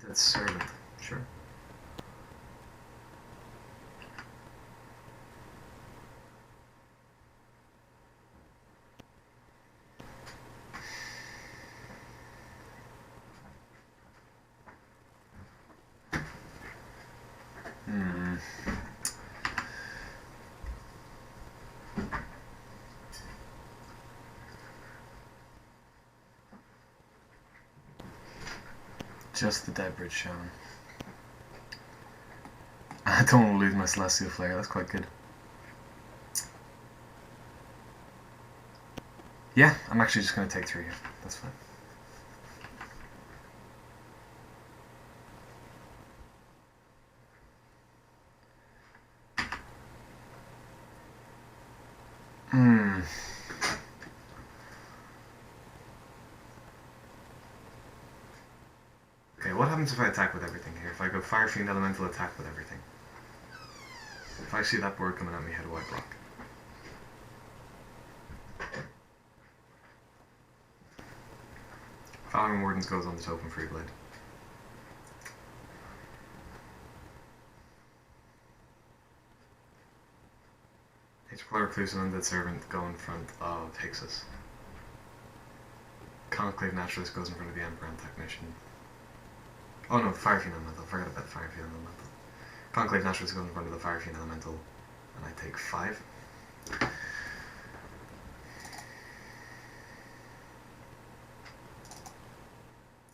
That's Servant, sure. Just the Dead Bridge shown. I don't want to lose my Celestial Flare, that's quite good. Yeah, I'm actually just going to take 3 here, that's fine. Okay, what happens if I attack with everything here? If I go Fire Fiend Elemental, attack with everything. If I see that board coming at me, how do I block? Following Wardens goes on the token free blade. H-Player Reclusive Undead Servant go in front of Hixus. Conclave Naturalist goes in front of the Emperor and Technician. Oh no, Fire Fiend Elemental. I forgot about the Fire Fiend Elemental. Conclave Naturalist goes in front of the Fire Fiend Elemental, and I take 5.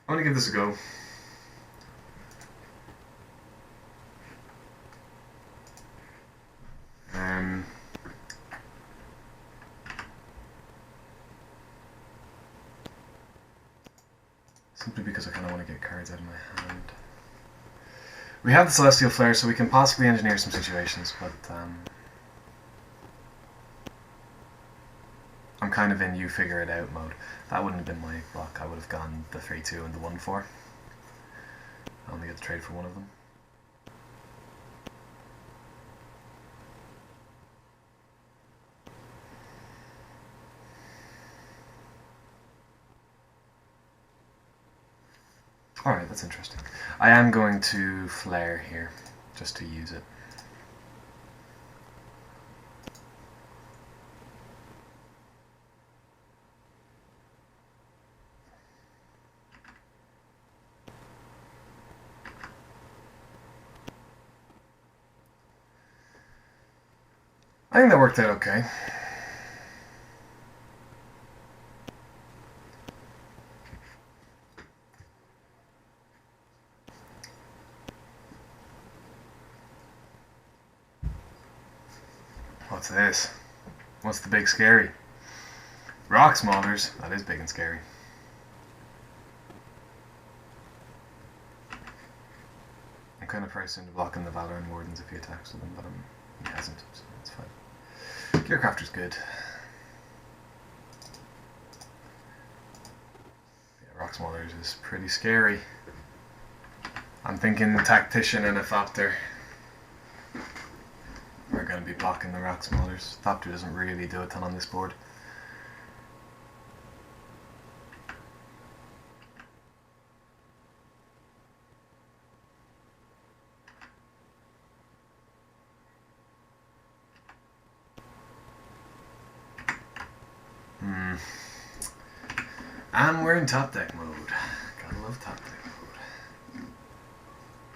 I'm gonna give this a go. Simply because I kind of want to get cards out of my hand. We have the Celestial Flare, so we can possibly engineer some situations, but I'm kind of in you figure it out mode. That wouldn't have been my block. I would have gone the 3-2 and the 1-4. I only get to trade for one of them. Alright, that's interesting. I am going to flare here, just to use it. I think that worked out okay. What's this? What's the big scary? Rock Smolders. That is big and scary. I'm kind of priced into blocking the Valorant Wardens if he attacks with them, but he hasn't, so that's fine. Gearcrafter's good. Rock Smothers is pretty scary. I'm thinking Tactician and a Thopter are going to be blocking the Rock Smothers. Thopter doesn't really do a ton on this board. And we're in top deck mode. Gotta love top deck mode.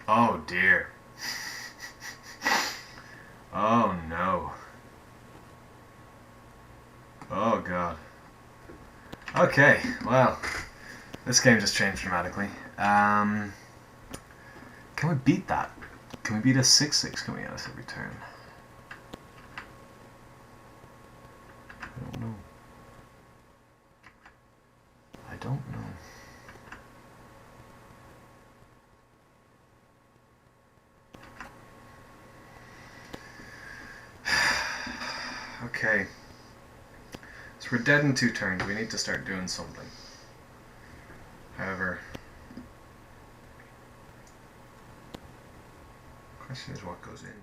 Oh dear. Oh no. Oh god. Okay, well, this game just changed dramatically. Can we beat that? Can we beat a 6-6 coming at us every turn? I don't know. I don't know. Okay. So we're dead in 2 turns. We need to start doing something. However, the question is what goes in.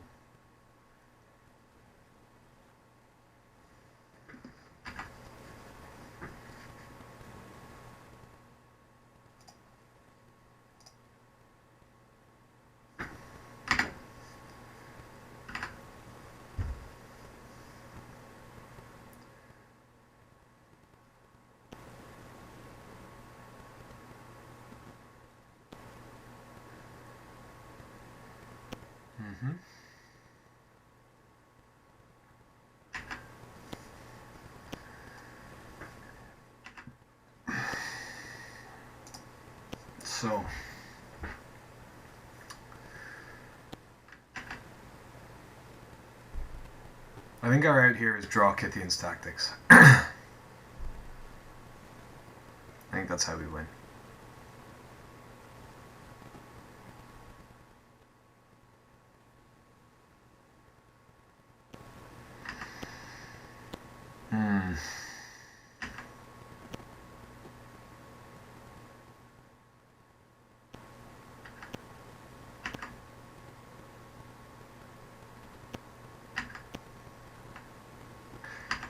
So, I think our out here is draw Kithian's Tactics. I think that's how we win.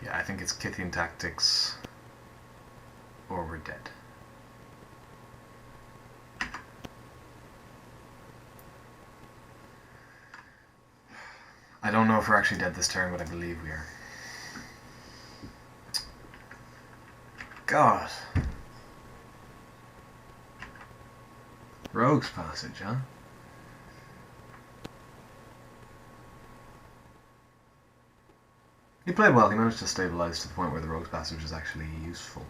Yeah, I think it's Kithian Tactics or we're dead. I don't know if we're actually dead this turn, but I believe we are. God. Rogue's Passage, huh? He played well. He managed to stabilize to the point where the Rogue's Passage is actually useful.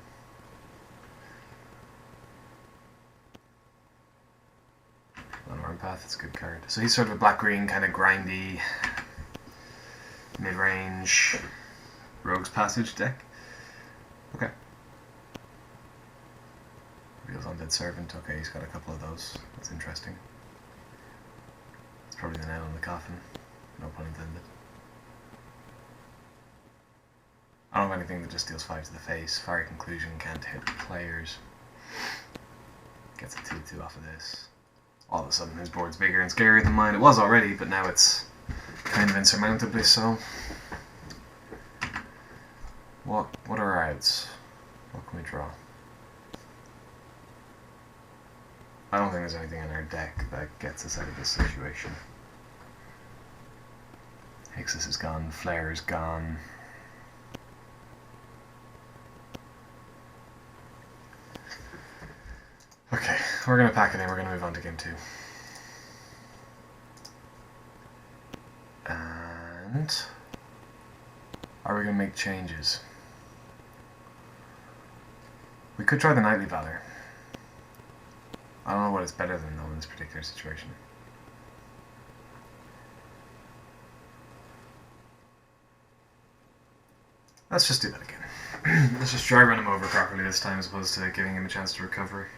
Unarmed Path, it's a good card. So he's sort of a black-green, kind of grindy, mid-range Rogue's Passage deck. Okay. Reveals Undead Servant. Okay, he's got a couple of those. That's interesting. It's probably the nail in the coffin. No pun intended. I don't have anything that just deals 5 to the face. Fiery Conclusion can't hit players. Gets a 2-2 off of this. All of a sudden his board's bigger and scarier than mine. It was already, but now it's kind of insurmountably so. What are our outs? What can we draw? I don't think there's anything in our deck that gets us out of this situation. Hixus is gone, Flare is gone. Okay, we're going to pack it in, we're going to move on to game 2. And are we going to make changes? We could try the Knightly Valor. I don't know what it's better than though in this particular situation. Let's just do that again. Let's just try run him over properly this time as opposed to giving him a chance to recover.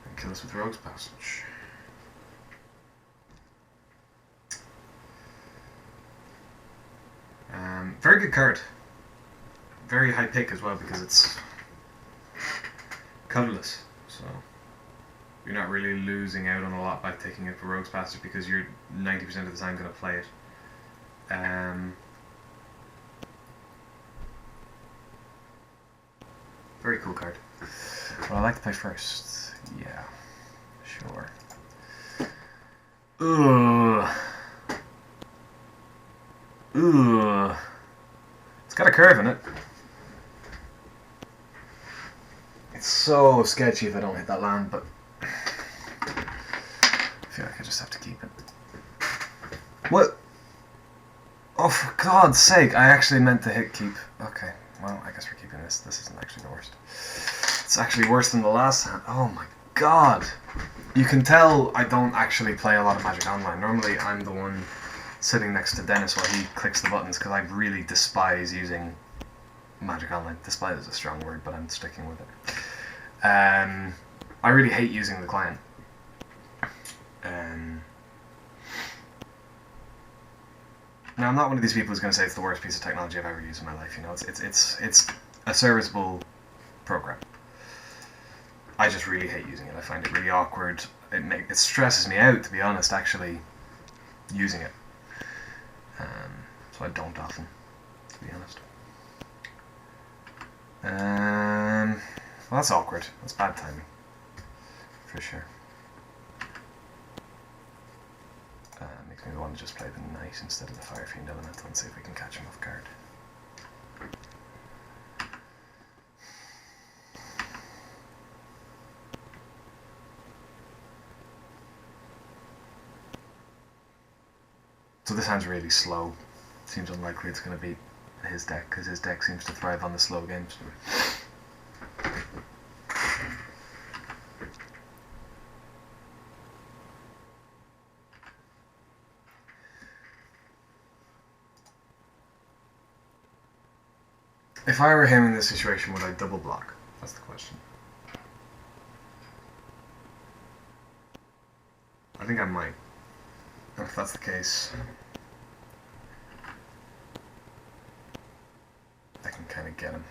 And kill us with Rogue's Passage. Very good card. Very high pick as well because it's colorless, so you're not really losing out on a lot by taking it for Rogue's Bastard because you're 90% of the time going to play it. Very cool card. Well, I like to play first. Yeah, sure. Ugh. Ugh. It's got a curve in it. It's so sketchy if I don't hit that land, but I feel like I just have to keep it. What? Oh, for God's sake, I actually meant to hit keep. Okay, well, I guess we're keeping this. This isn't actually the worst. It's actually worse than the last hand. Oh my God. You can tell I don't actually play a lot of Magic Online. Normally, I'm the one sitting next to Dennis while he clicks the buttons because I really despise using Magic Online. Despise is a strong word, but I'm sticking with it. I really hate using the client. Now, I'm not one of these people who's going to say it's the worst piece of technology I've ever used in my life. You know, it's a serviceable program. I just really hate using it. I find it really awkward. It stresses me out, to be honest, actually using it. So I don't often, to be honest. Well, that's awkward. That's bad timing, for sure. Makes me want to just play the Knight instead of the Fire Fiend Elemental and see if we can catch him off guard. So this hand's really slow. Seems unlikely it's going to beat his deck, because his deck seems to thrive on the slow games. If I were him in this situation, would I double block? That's the question. I think I might. And if that's the case, I can kind of get him.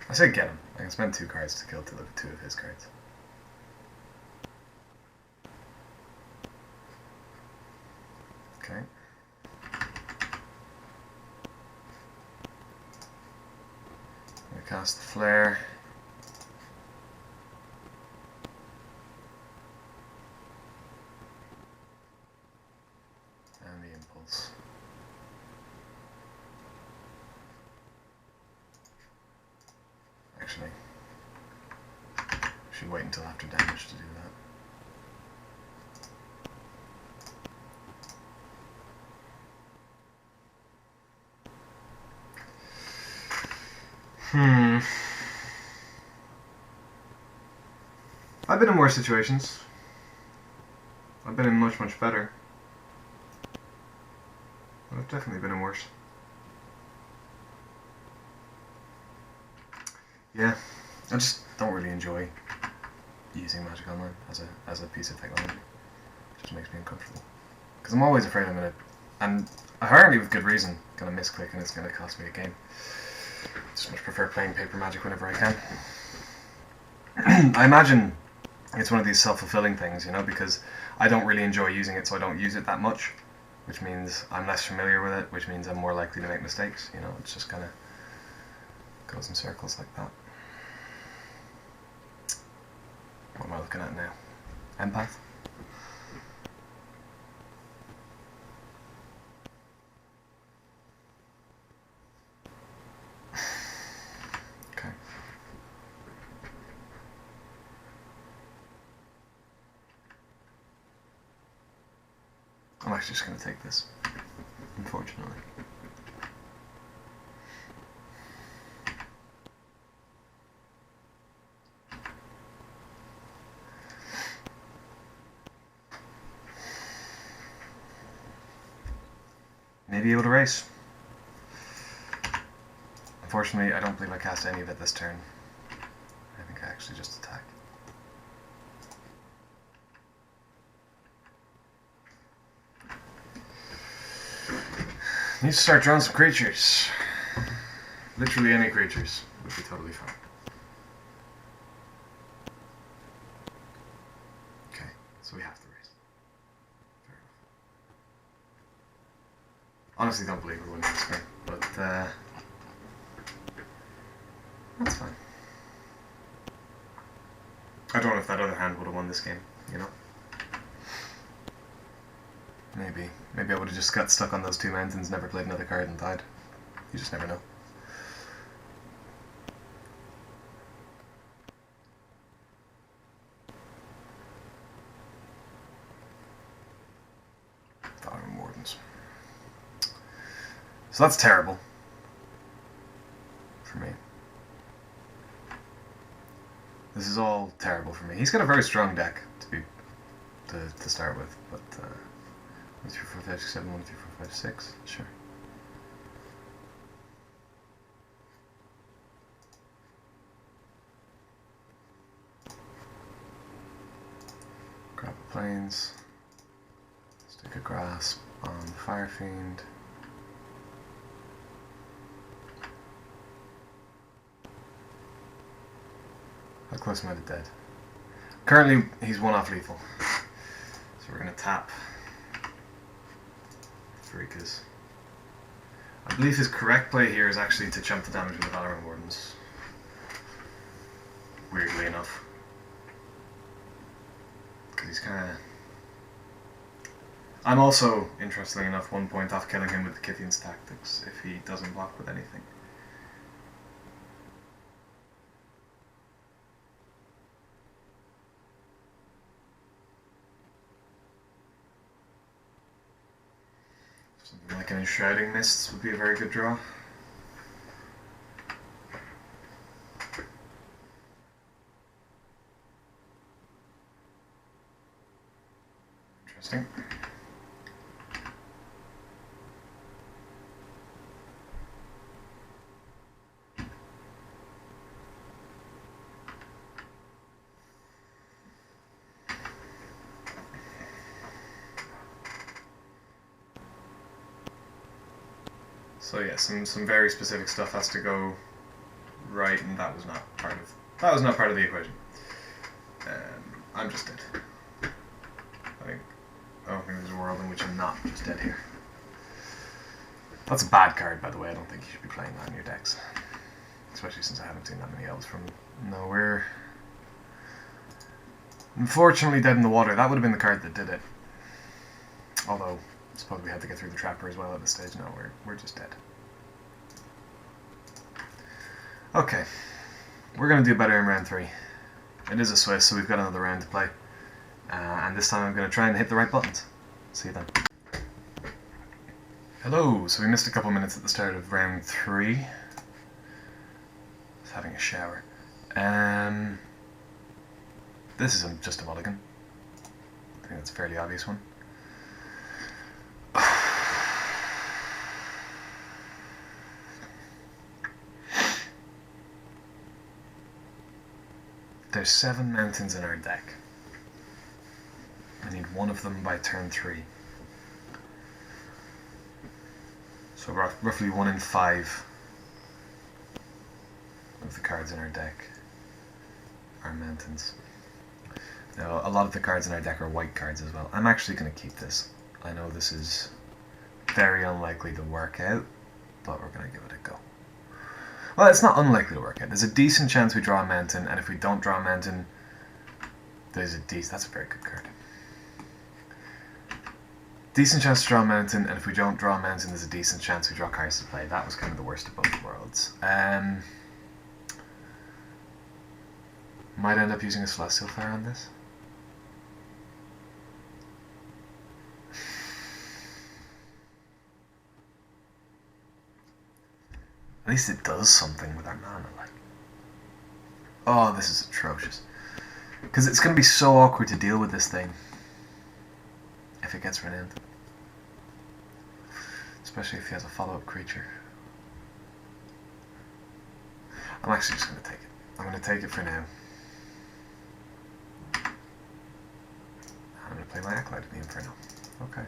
I say get him. I can spend 2 cards to kill 2 of his cards. Okay. I'm going to cast the Flare. And the Impulse. Actually, I should wait until after damage to do that. I've been in worse situations. I've been in much, much better. But I've definitely been in worse. Yeah, I just don't really enjoy using Magic Online as a piece of technology. It just makes me uncomfortable. Because I'm always afraid I'm going to, and apparently with good reason, going to misclick and it's going to cost me a game. I just much prefer playing paper Magic whenever I can. I imagine it's one of these self-fulfilling things, you know, because I don't really enjoy using it, so I don't use it that much, which means I'm less familiar with it, which means I'm more likely to make mistakes, you know, it's just kind of goes in circles like that. What am I looking at now? Empath? Okay. I'm actually just going to take this, unfortunately. Maybe able to race. Unfortunately, I don't believe I cast any of it this turn. I think I actually just attack. Need to start drawing some creatures. Literally any creatures. would be totally fine. Okay, so we have to raise. Fair enough. Honestly, don't believe we're winning this game, but that's fine. I don't know if that other hand would have won this game, you know? Maybe I would have just got stuck on those two mountains, never played another card and died. You just never know. Valorant Wardens. So that's terrible. For me. This is all terrible for me. He's got a very strong deck to start with, but 1, 2, 3, 4, 5, 6, 7, 1, 2, 3, 4, 5, 6. Sure. Grab the planes. Stick a grasp on the Fire Fiend. How close am I to dead? Currently, he's 1 off lethal. So we're going to tap Freakers. I believe his correct play here is actually to chump the damage with the Valorant Wardens. Weirdly enough. Because he's kind of... I'm also, interestingly enough, 1 point off killing him with the Kithian's Tactics if he doesn't block with anything. Something like an Enshrouding Mists would be a very good draw. Interesting. So yeah, some very specific stuff has to go right, and that was not part of the equation. I'm just dead. I don't think there's a world in which I'm not just dead here. That's a bad card, by the way. I don't think you should be playing that in your decks, especially since I haven't seen that many elves from nowhere. Unfortunately, Dead in the Water. That would have been the card that did it. Although, I suppose we had to get through the Trapper as well at this stage. No, we're just dead. Okay. We're going to do better in round 3. It is a Swiss, so we've got another round to play. And this time I'm going to try and hit the right buttons. See you then. Hello! So we missed a couple minutes at the start of round 3. Just having a shower. This is just a mulligan. I think that's a fairly obvious one. There's 7 mountains in our deck. I need one of them by turn 3. So roughly 1 in 5 of the cards in our deck are mountains. Now, a lot of the cards in our deck are white cards as well. I'm actually going to keep this. I know this is very unlikely to work out, but we're going to give it a go. Well, it's not unlikely to work out. There's a decent chance we draw a mountain, and if we don't draw a mountain, there's a decent... That's a very good card. Decent chance to draw a mountain, and if we don't draw a mountain, there's a decent chance we draw cards to play. That was kind of the worst of both worlds. Might end up using a Celestial Fire on this. At least it does something with our mana, like. Oh, this is atrocious. Because it's going to be so awkward to deal with this thing if it gets renowned. Especially if he has a follow-up creature. I'm actually just going to take it. I'm going to take it for now. I'm going to play my Acolyte in the Inferno. Okay.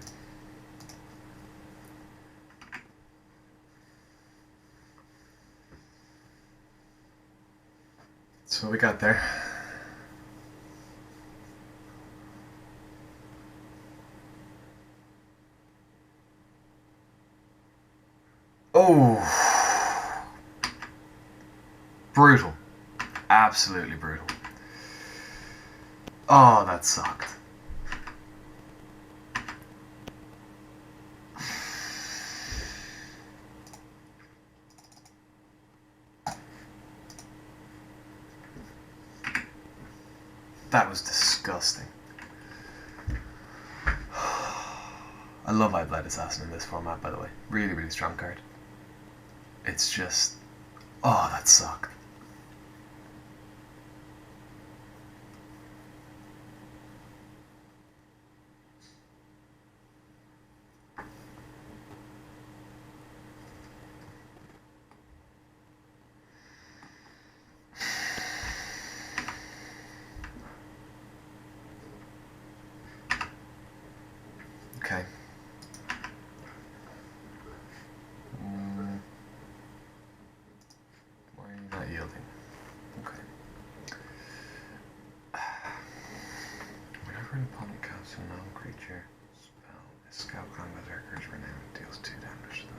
That's what we got there. Oh! Brutal. Absolutely brutal. Oh, that sucked. That was disgusting. I love Eyeblood Assassin in this format, by the way. Really, really strong card. It's just... oh, that sucked. Okay. Why are you not yielding? Okay. Whenever an opponent casts a non-creature spell, a Scout Clan Berserker's Renown deals 2 damage to them.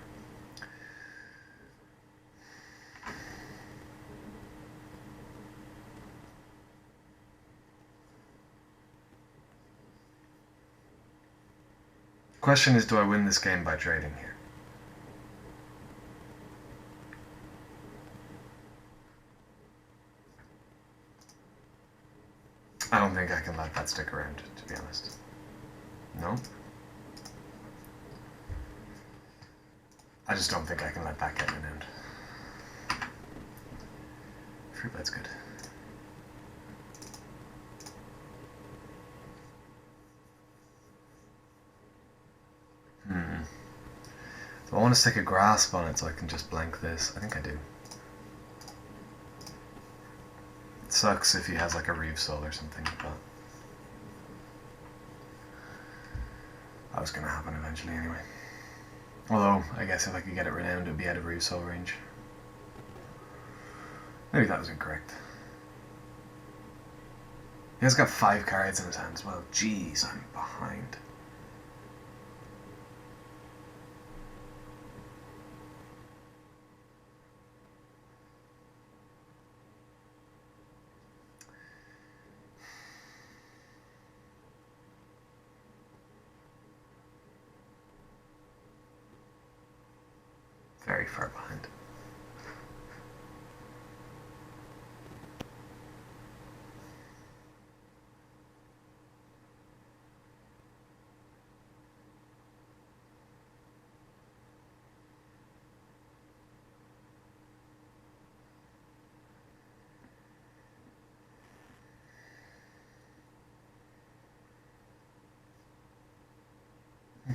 Question is, do I win this game by trading here? I don't think I can let that stick around, to be honest. No? I just don't think I can let that get renowned. Free bed's good. Do I want to stick a grasp on it so I can just blank this? I think I do. It sucks if he has like a Reeve Soul or something, but that was going to happen eventually anyway. Although, I guess if I could get it renowned, it would be out of Reeve Soul range. Maybe that was incorrect. He has got 5 cards in his hand as well. Jeez, I'm behind. Very far behind.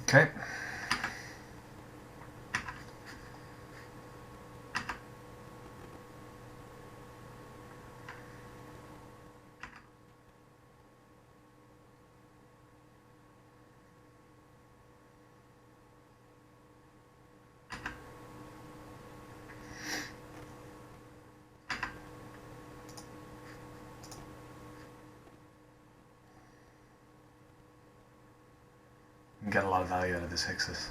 Okay. Get a lot of value out of this Hixus.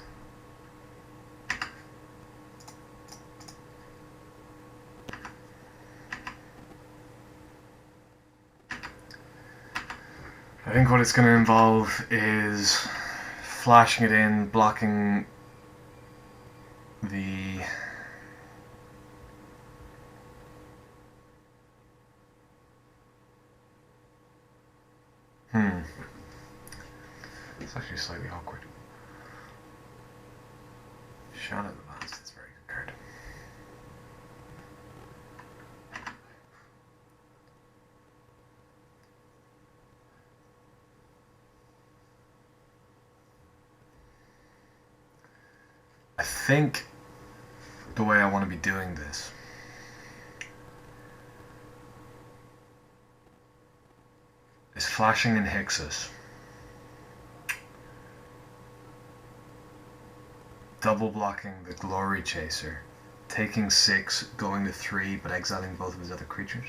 I think what it's going to involve is flashing it in, blocking the It's actually slightly awkward. Shot at the last, it's a very good card. I think the way I want to be doing this is flashing in Hixus, double blocking the Glory Chaser, taking 6, going to 3, but exiling both of his other creatures.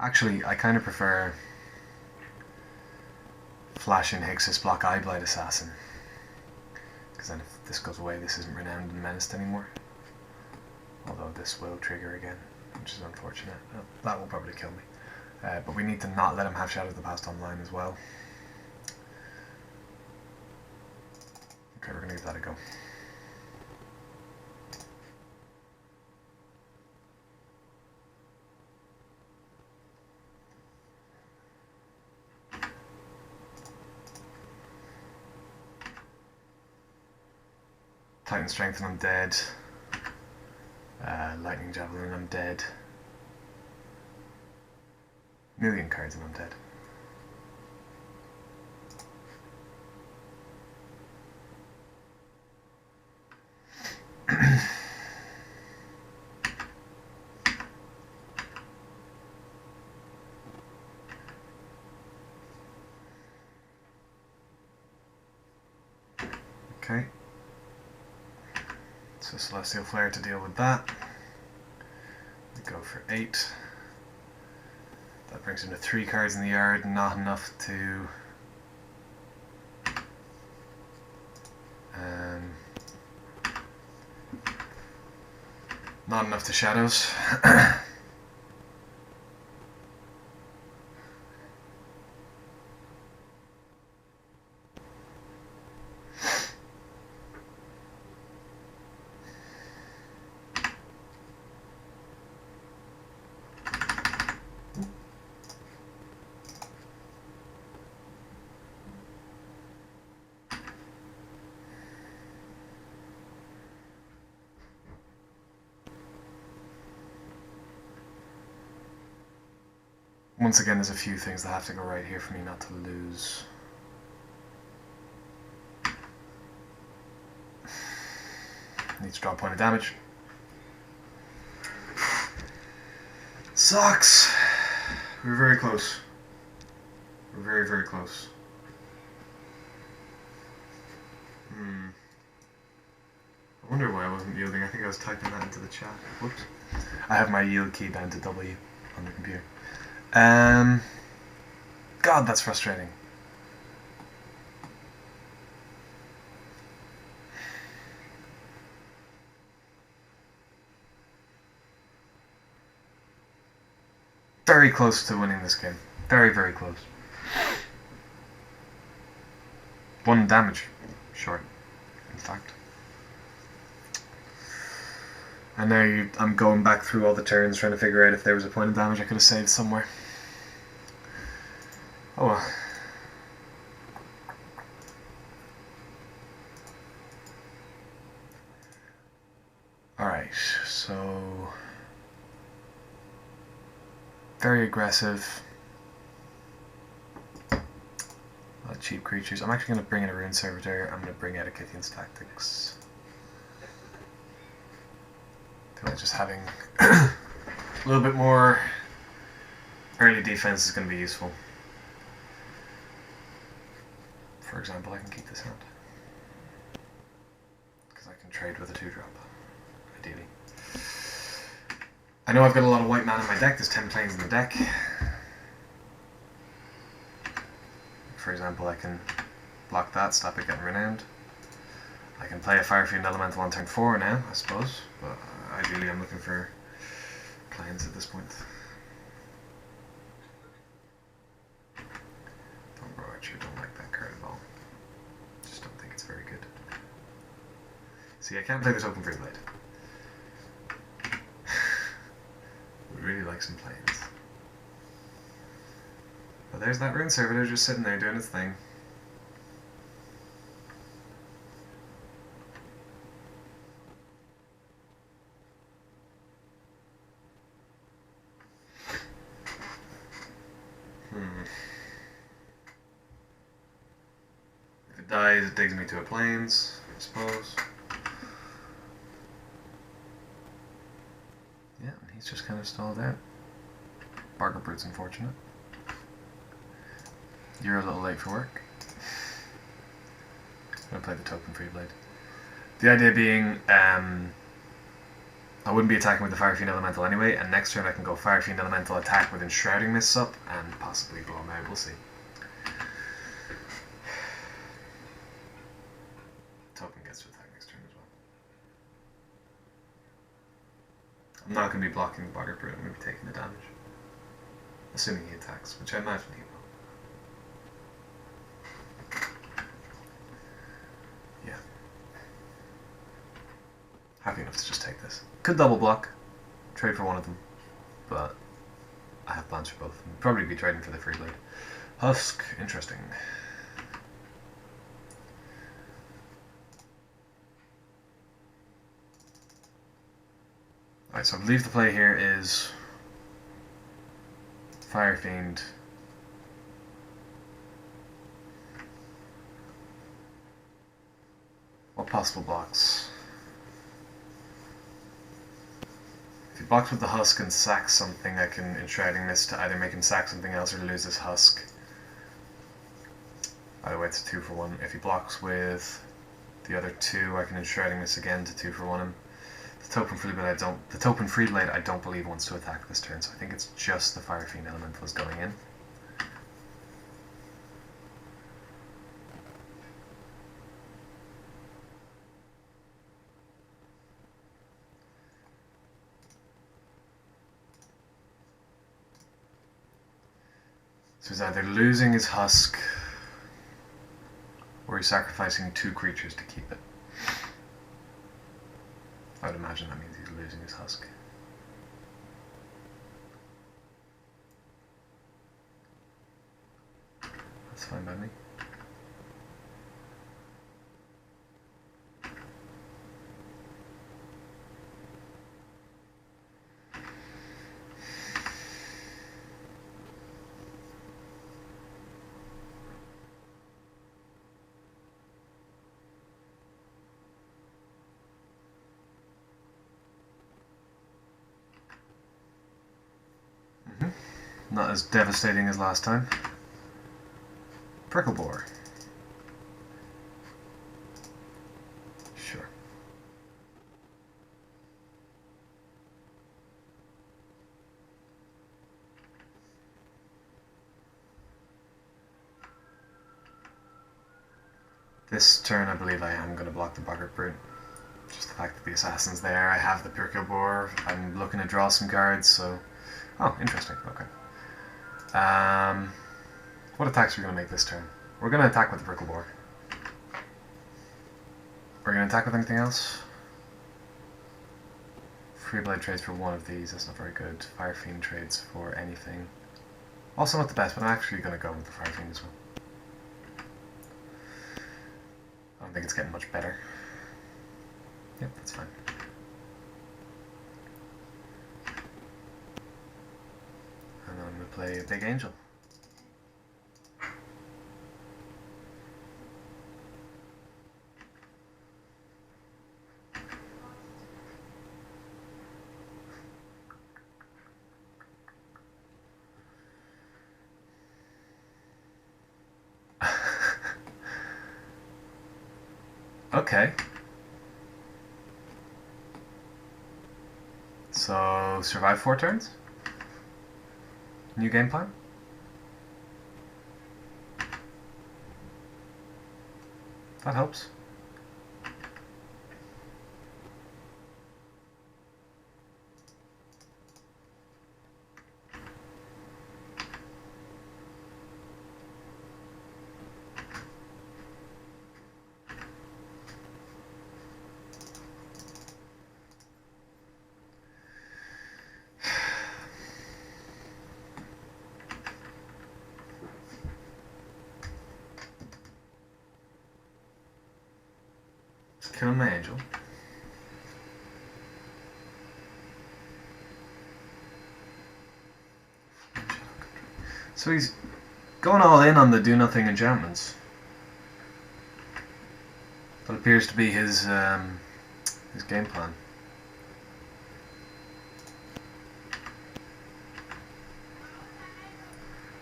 Actually, I kind of prefer Flash in Hixus block Eyeblight Assassin. Because then if this goes away, this isn't renowned and menaced anymore. Although this will trigger again, which is unfortunate. That will probably kill me. But we need to not let him have Shadow of the Past online as well. Okay, we're going to give that a go. Titan Strength and I'm dead. Lightning Javelin and I'm dead. Million cards and I'm dead. Okay. So Celestial Flare to deal with that. We go for 8. That brings him to 3 cards in the yard, not enough to not enough to shadows. Once again, there's a few things that have to go right here for me not to lose. Need to draw a point of damage. Sucks! We're very close. We're very, very close. I wonder why I wasn't yielding. I think I was typing that into the chat. Whoops. I have my yield key bound to W on the computer. God, that's frustrating. Very close to winning this game. Very, very close. 1 damage short, in fact. And now I'm going back through all the turns trying to figure out if there was a point of damage I could have saved somewhere. Oh well. Alright, so... very aggressive. A lot of cheap creatures. I'm actually going to bring in a Rune Servitor. I'm going to bring out a Kithian's Tactics. I feel like just having a little bit more early defense is going to be useful. For example, I can keep this hand. Because I can trade with a 2-drop, ideally. I know I've got a lot of white mana in my deck. There's 10 planes in the deck. For example, I can block that, stop it getting renowned. I can play a Firefiend Elemental on turn 4 now, I suppose. But ideally I'm looking for planes at this point. Archer, don't like that card at all. Just don't think it's very good. See, I can't play this Open Free Blade. Would really like some planes. But there's that Rune Servitor just sitting there doing its thing. If it dies, it digs me to a plains, I suppose. Yeah, he's just kind of stalled out. Barker Brute's unfortunate. You're a little late for work. I'm going to play the Token Free Blade. The idea being, I wouldn't be attacking with the Fire Fiend Elemental anyway, and next turn I can go Fire Fiend Elemental attack with Enshrouding Mists up, and possibly blow him out, we'll see. Token gets to attack next turn as well. I'm not going to be blocking the Boggart Brute, I'm going to be taking the damage. Assuming he attacks, which I imagine he will. Yeah. Happy enough to just take this. Could double block, trade for one of them, but I have plans for both. I'd probably be trading for the Free Blade. Husk, interesting. Alright, so I believe the play here is Fire Fiend. What possible blocks? If he blocks with the Husk and sacks something, I can Enshrouding Mist to either make him sack something else or lose his Husk. Either way, it's a 2 for 1. If he blocks with the other 2, I can Enshrouding Mist again to 2 for 1 him. The Token Free Blade I don't believe wants to attack this turn, so I think it's just the Fire Fiend Elemental is going in. So he's either losing his Husk, or he's sacrificing 2 creatures to keep it. I would imagine that means he's losing his Husk. That's fine by me. Not as devastating as last time. Prickle Boar. Sure. This turn I believe I am going to block the Boggart Brute. Just the fact that the Assassin's there, I have the Prickle Boar, I'm looking to draw some cards, so... Oh, interesting, okay. What attacks are we going to make this turn? We're going to attack with the Prickle Boar. We're going to attack with anything else? Free Blade trades for one of these, that's not very good. Fire Fiend trades for anything. Also not the best, but I'm actually going to go with the Fire Fiend as well. I don't think it's getting much better. Yep, that's fine. And I'm going to play a Big Angel. Okay. So, survive 4 turns? New game plan? That helps. Killing my angel. So he's going all in on the do nothing enchantments. That appears to be his game plan.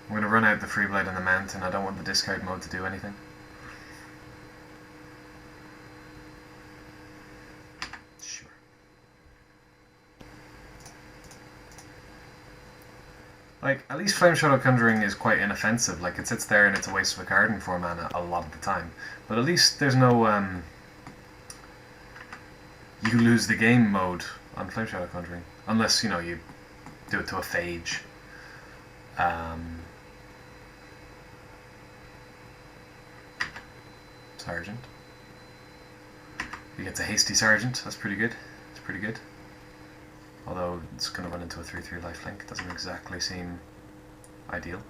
I'm going to run out the Free Blade on the mountain. I don't want the discard mode to do anything. Sure. Like, at least Flame Shadow Conjuring is quite inoffensive. Like, it sits there and it's a waste of a card in 4 mana a lot of the time. But at least there's no, you lose the game mode on Flame Shadow Conjuring. Unless, you know, you do it to a Phage. Sergeant. He gets a Hasty Sergeant, that's pretty good. It's pretty good. Although it's going to run into a 3/3 lifelink, doesn't exactly seem ideal.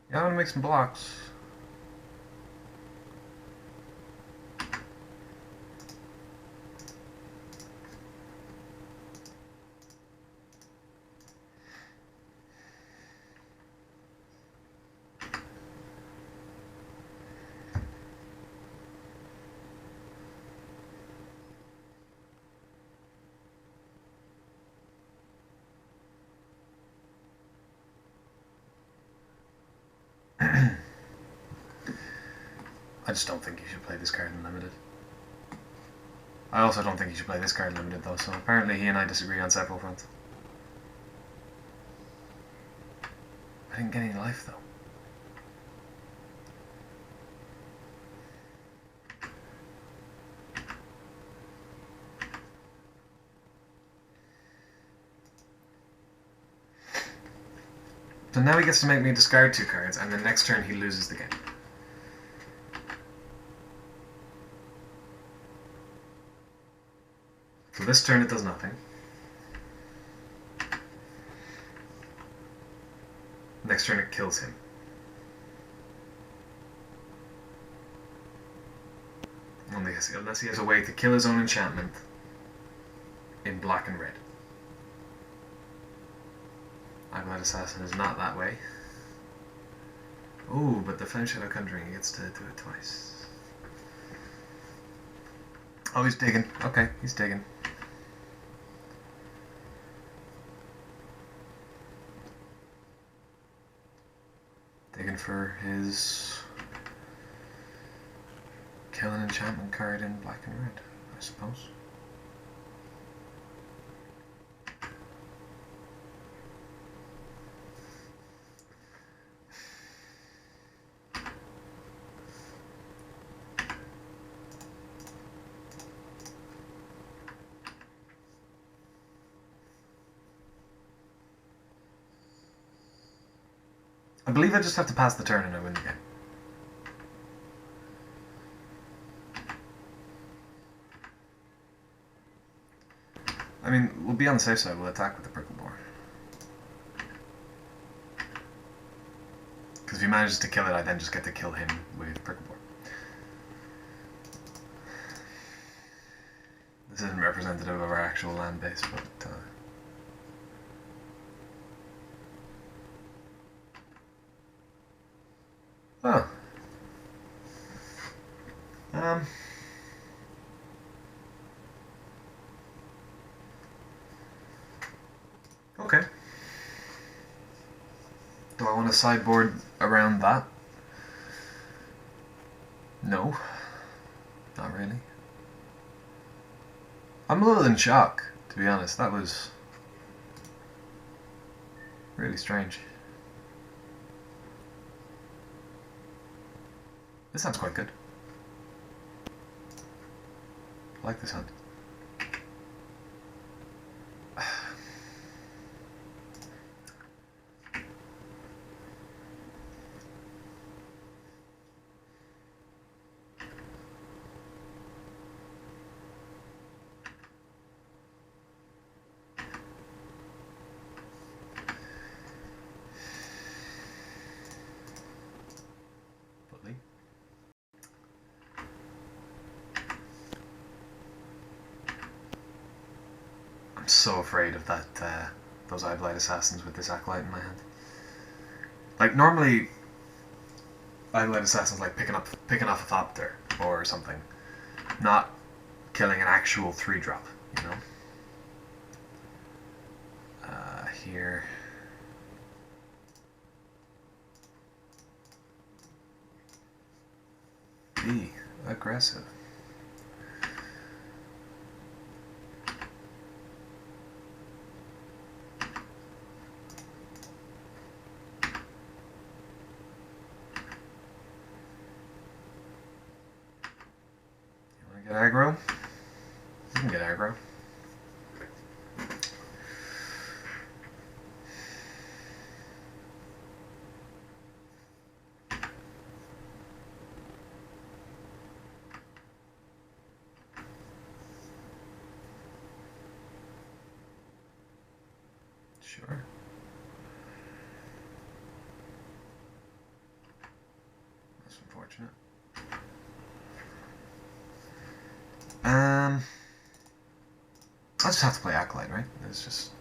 Yeah, I'm going to make some blocks. I just don't think you should play this card in Limited. I also don't think you should play this card in Limited though, so apparently he and I disagree on several fronts. I didn't get any life though. So now he gets to make me discard 2 cards, and the next turn he loses the game. So this turn it does nothing. Next turn it kills him. Unless he has a way to kill his own enchantment in black and red. Eyeballed Assassin is not that way. Ooh, but the Flame Shadow Conjuring gets to do it twice. Oh, he's digging. Okay, he's digging. Digging for his kill an enchantment card in black and red, I suppose. I believe I just have to pass the turn and I win the game. I mean, we'll be on the safe side, we'll attack with the Prickle Boar. Because if he manages to kill it, I then just get to kill him with Prickle Boar. This isn't representative of our actual land base, but... Oh. Okay. Do I want to sideboard around that? No. Not really. I'm a little in shock, to be honest. That was really strange. This sounds quite good. I like this hand. I'm so afraid of that, those Eyeballed Assassins with this Acolyte in my hand. Like, normally, Eyeballed Assassins like picking off a Thopter or something, not killing an actual 3-drop, you know? Here... Be aggressive. Get aggro? You can get aggro. Sure. That's unfortunate. I just have to play Acolyte, right? It's just...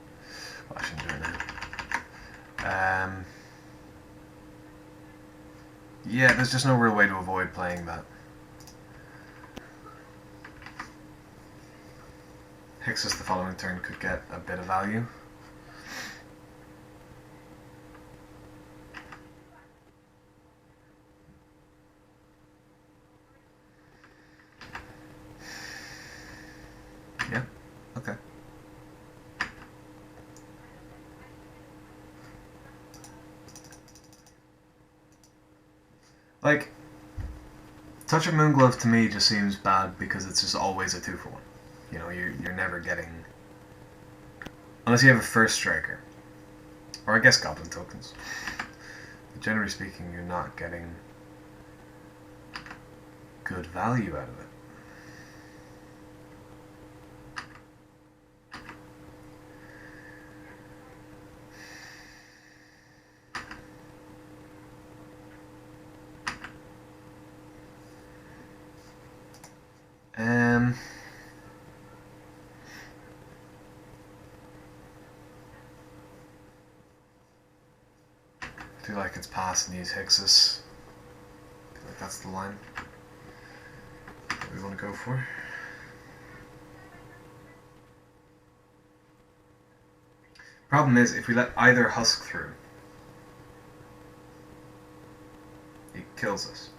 Well, I shouldn't do it now. Yeah, there's just no real way to avoid playing that. Hixus the following turn could get a bit of value. Yeah, okay. Like, Touch of Moonglove to me just seems bad because it's just always a 2-for-1. You know, you're never getting... Unless you have a first striker. Or I guess Goblin tokens. But generally speaking, you're not getting good value out of it. I feel like it's pass and use Hixus. I feel like that's the line that we want to go for. Problem is, if we let either Husk through, it kills us.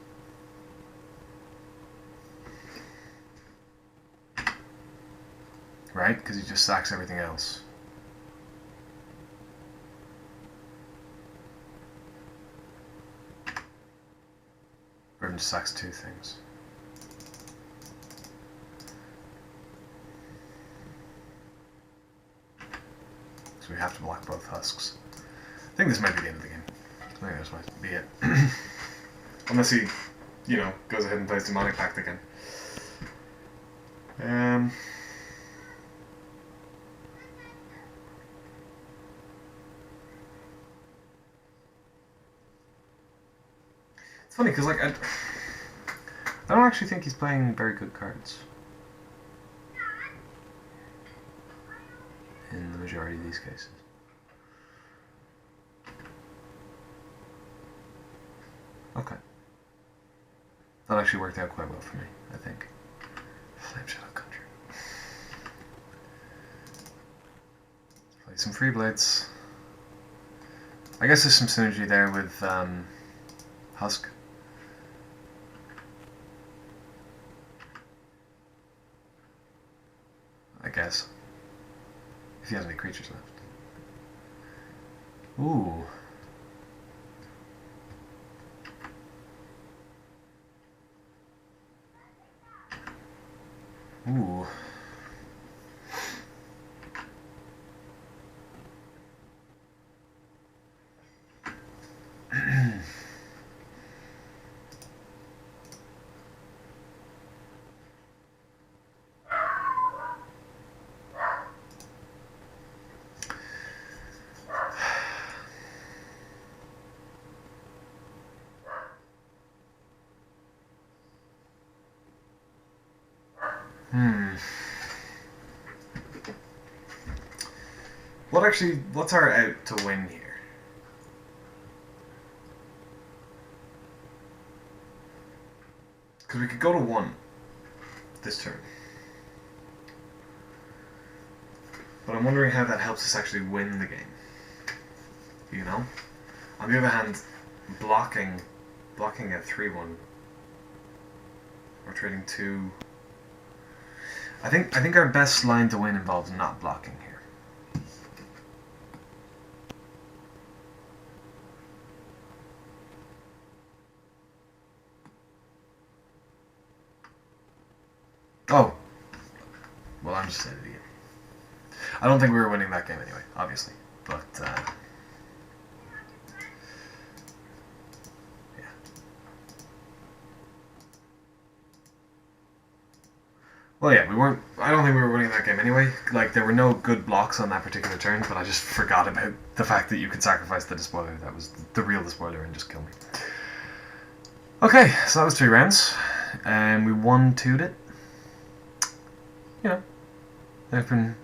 Right? Because he just sacks everything else. Or even just sacks 2 things. So we have to block both Husks. I think this might be the end of the game. I think this might be it. Unless he, you know, goes ahead and plays Demonic Pact again. It's funny because, like, I don't actually think he's playing very good cards in the majority of these cases. Okay. That actually worked out quite well for me, I think. Flame Shadow Country. Play some Free Blades. I guess there's some synergy there with Husk. I guess. If he has any creatures left. Ooh. Ooh. What's our out to win here? Because we could go to 1 this turn. But I'm wondering how that helps us actually win the game. You know? On the other hand, blocking a 3-1 or trading 2. I think our best line to win involves not blocking here. Oh. Well, I'm just an idiot. I don't think we were winning that game anyway, obviously. But, yeah. Well, yeah, we weren't... I don't think we were winning that game anyway. Like, there were no good blocks on that particular turn, but I just forgot about the fact that you could sacrifice the Despoiler. That was the real Despoiler and just kill me. Okay, so that was 3 rounds. And we 1-2'd it. You know, they've been...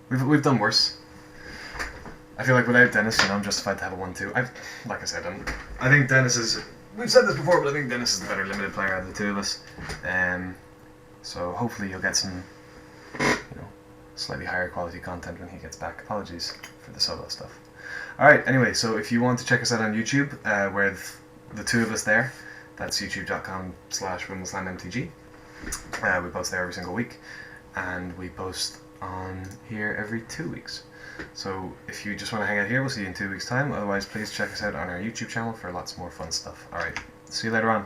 we've done worse. I feel like without Dennis, you know, I'm justified to have a 1-2. Like I said, I think Dennis is... We've said this before, but I think Dennis is the better limited player out of the two of us. So hopefully you'll get some, you know, slightly higher quality content when he gets back. Apologies for the solo stuff. Alright, anyway, so if you want to check us out on YouTube, we're the two of us there. That's youtube.com/WindmillSlamMTG. We post there every single week, and we post on here every 2 weeks. So if you just want to hang out here, we'll see you in 2 weeks' time. Otherwise, please check us out on our YouTube channel for lots more fun stuff. Alright, see you later on.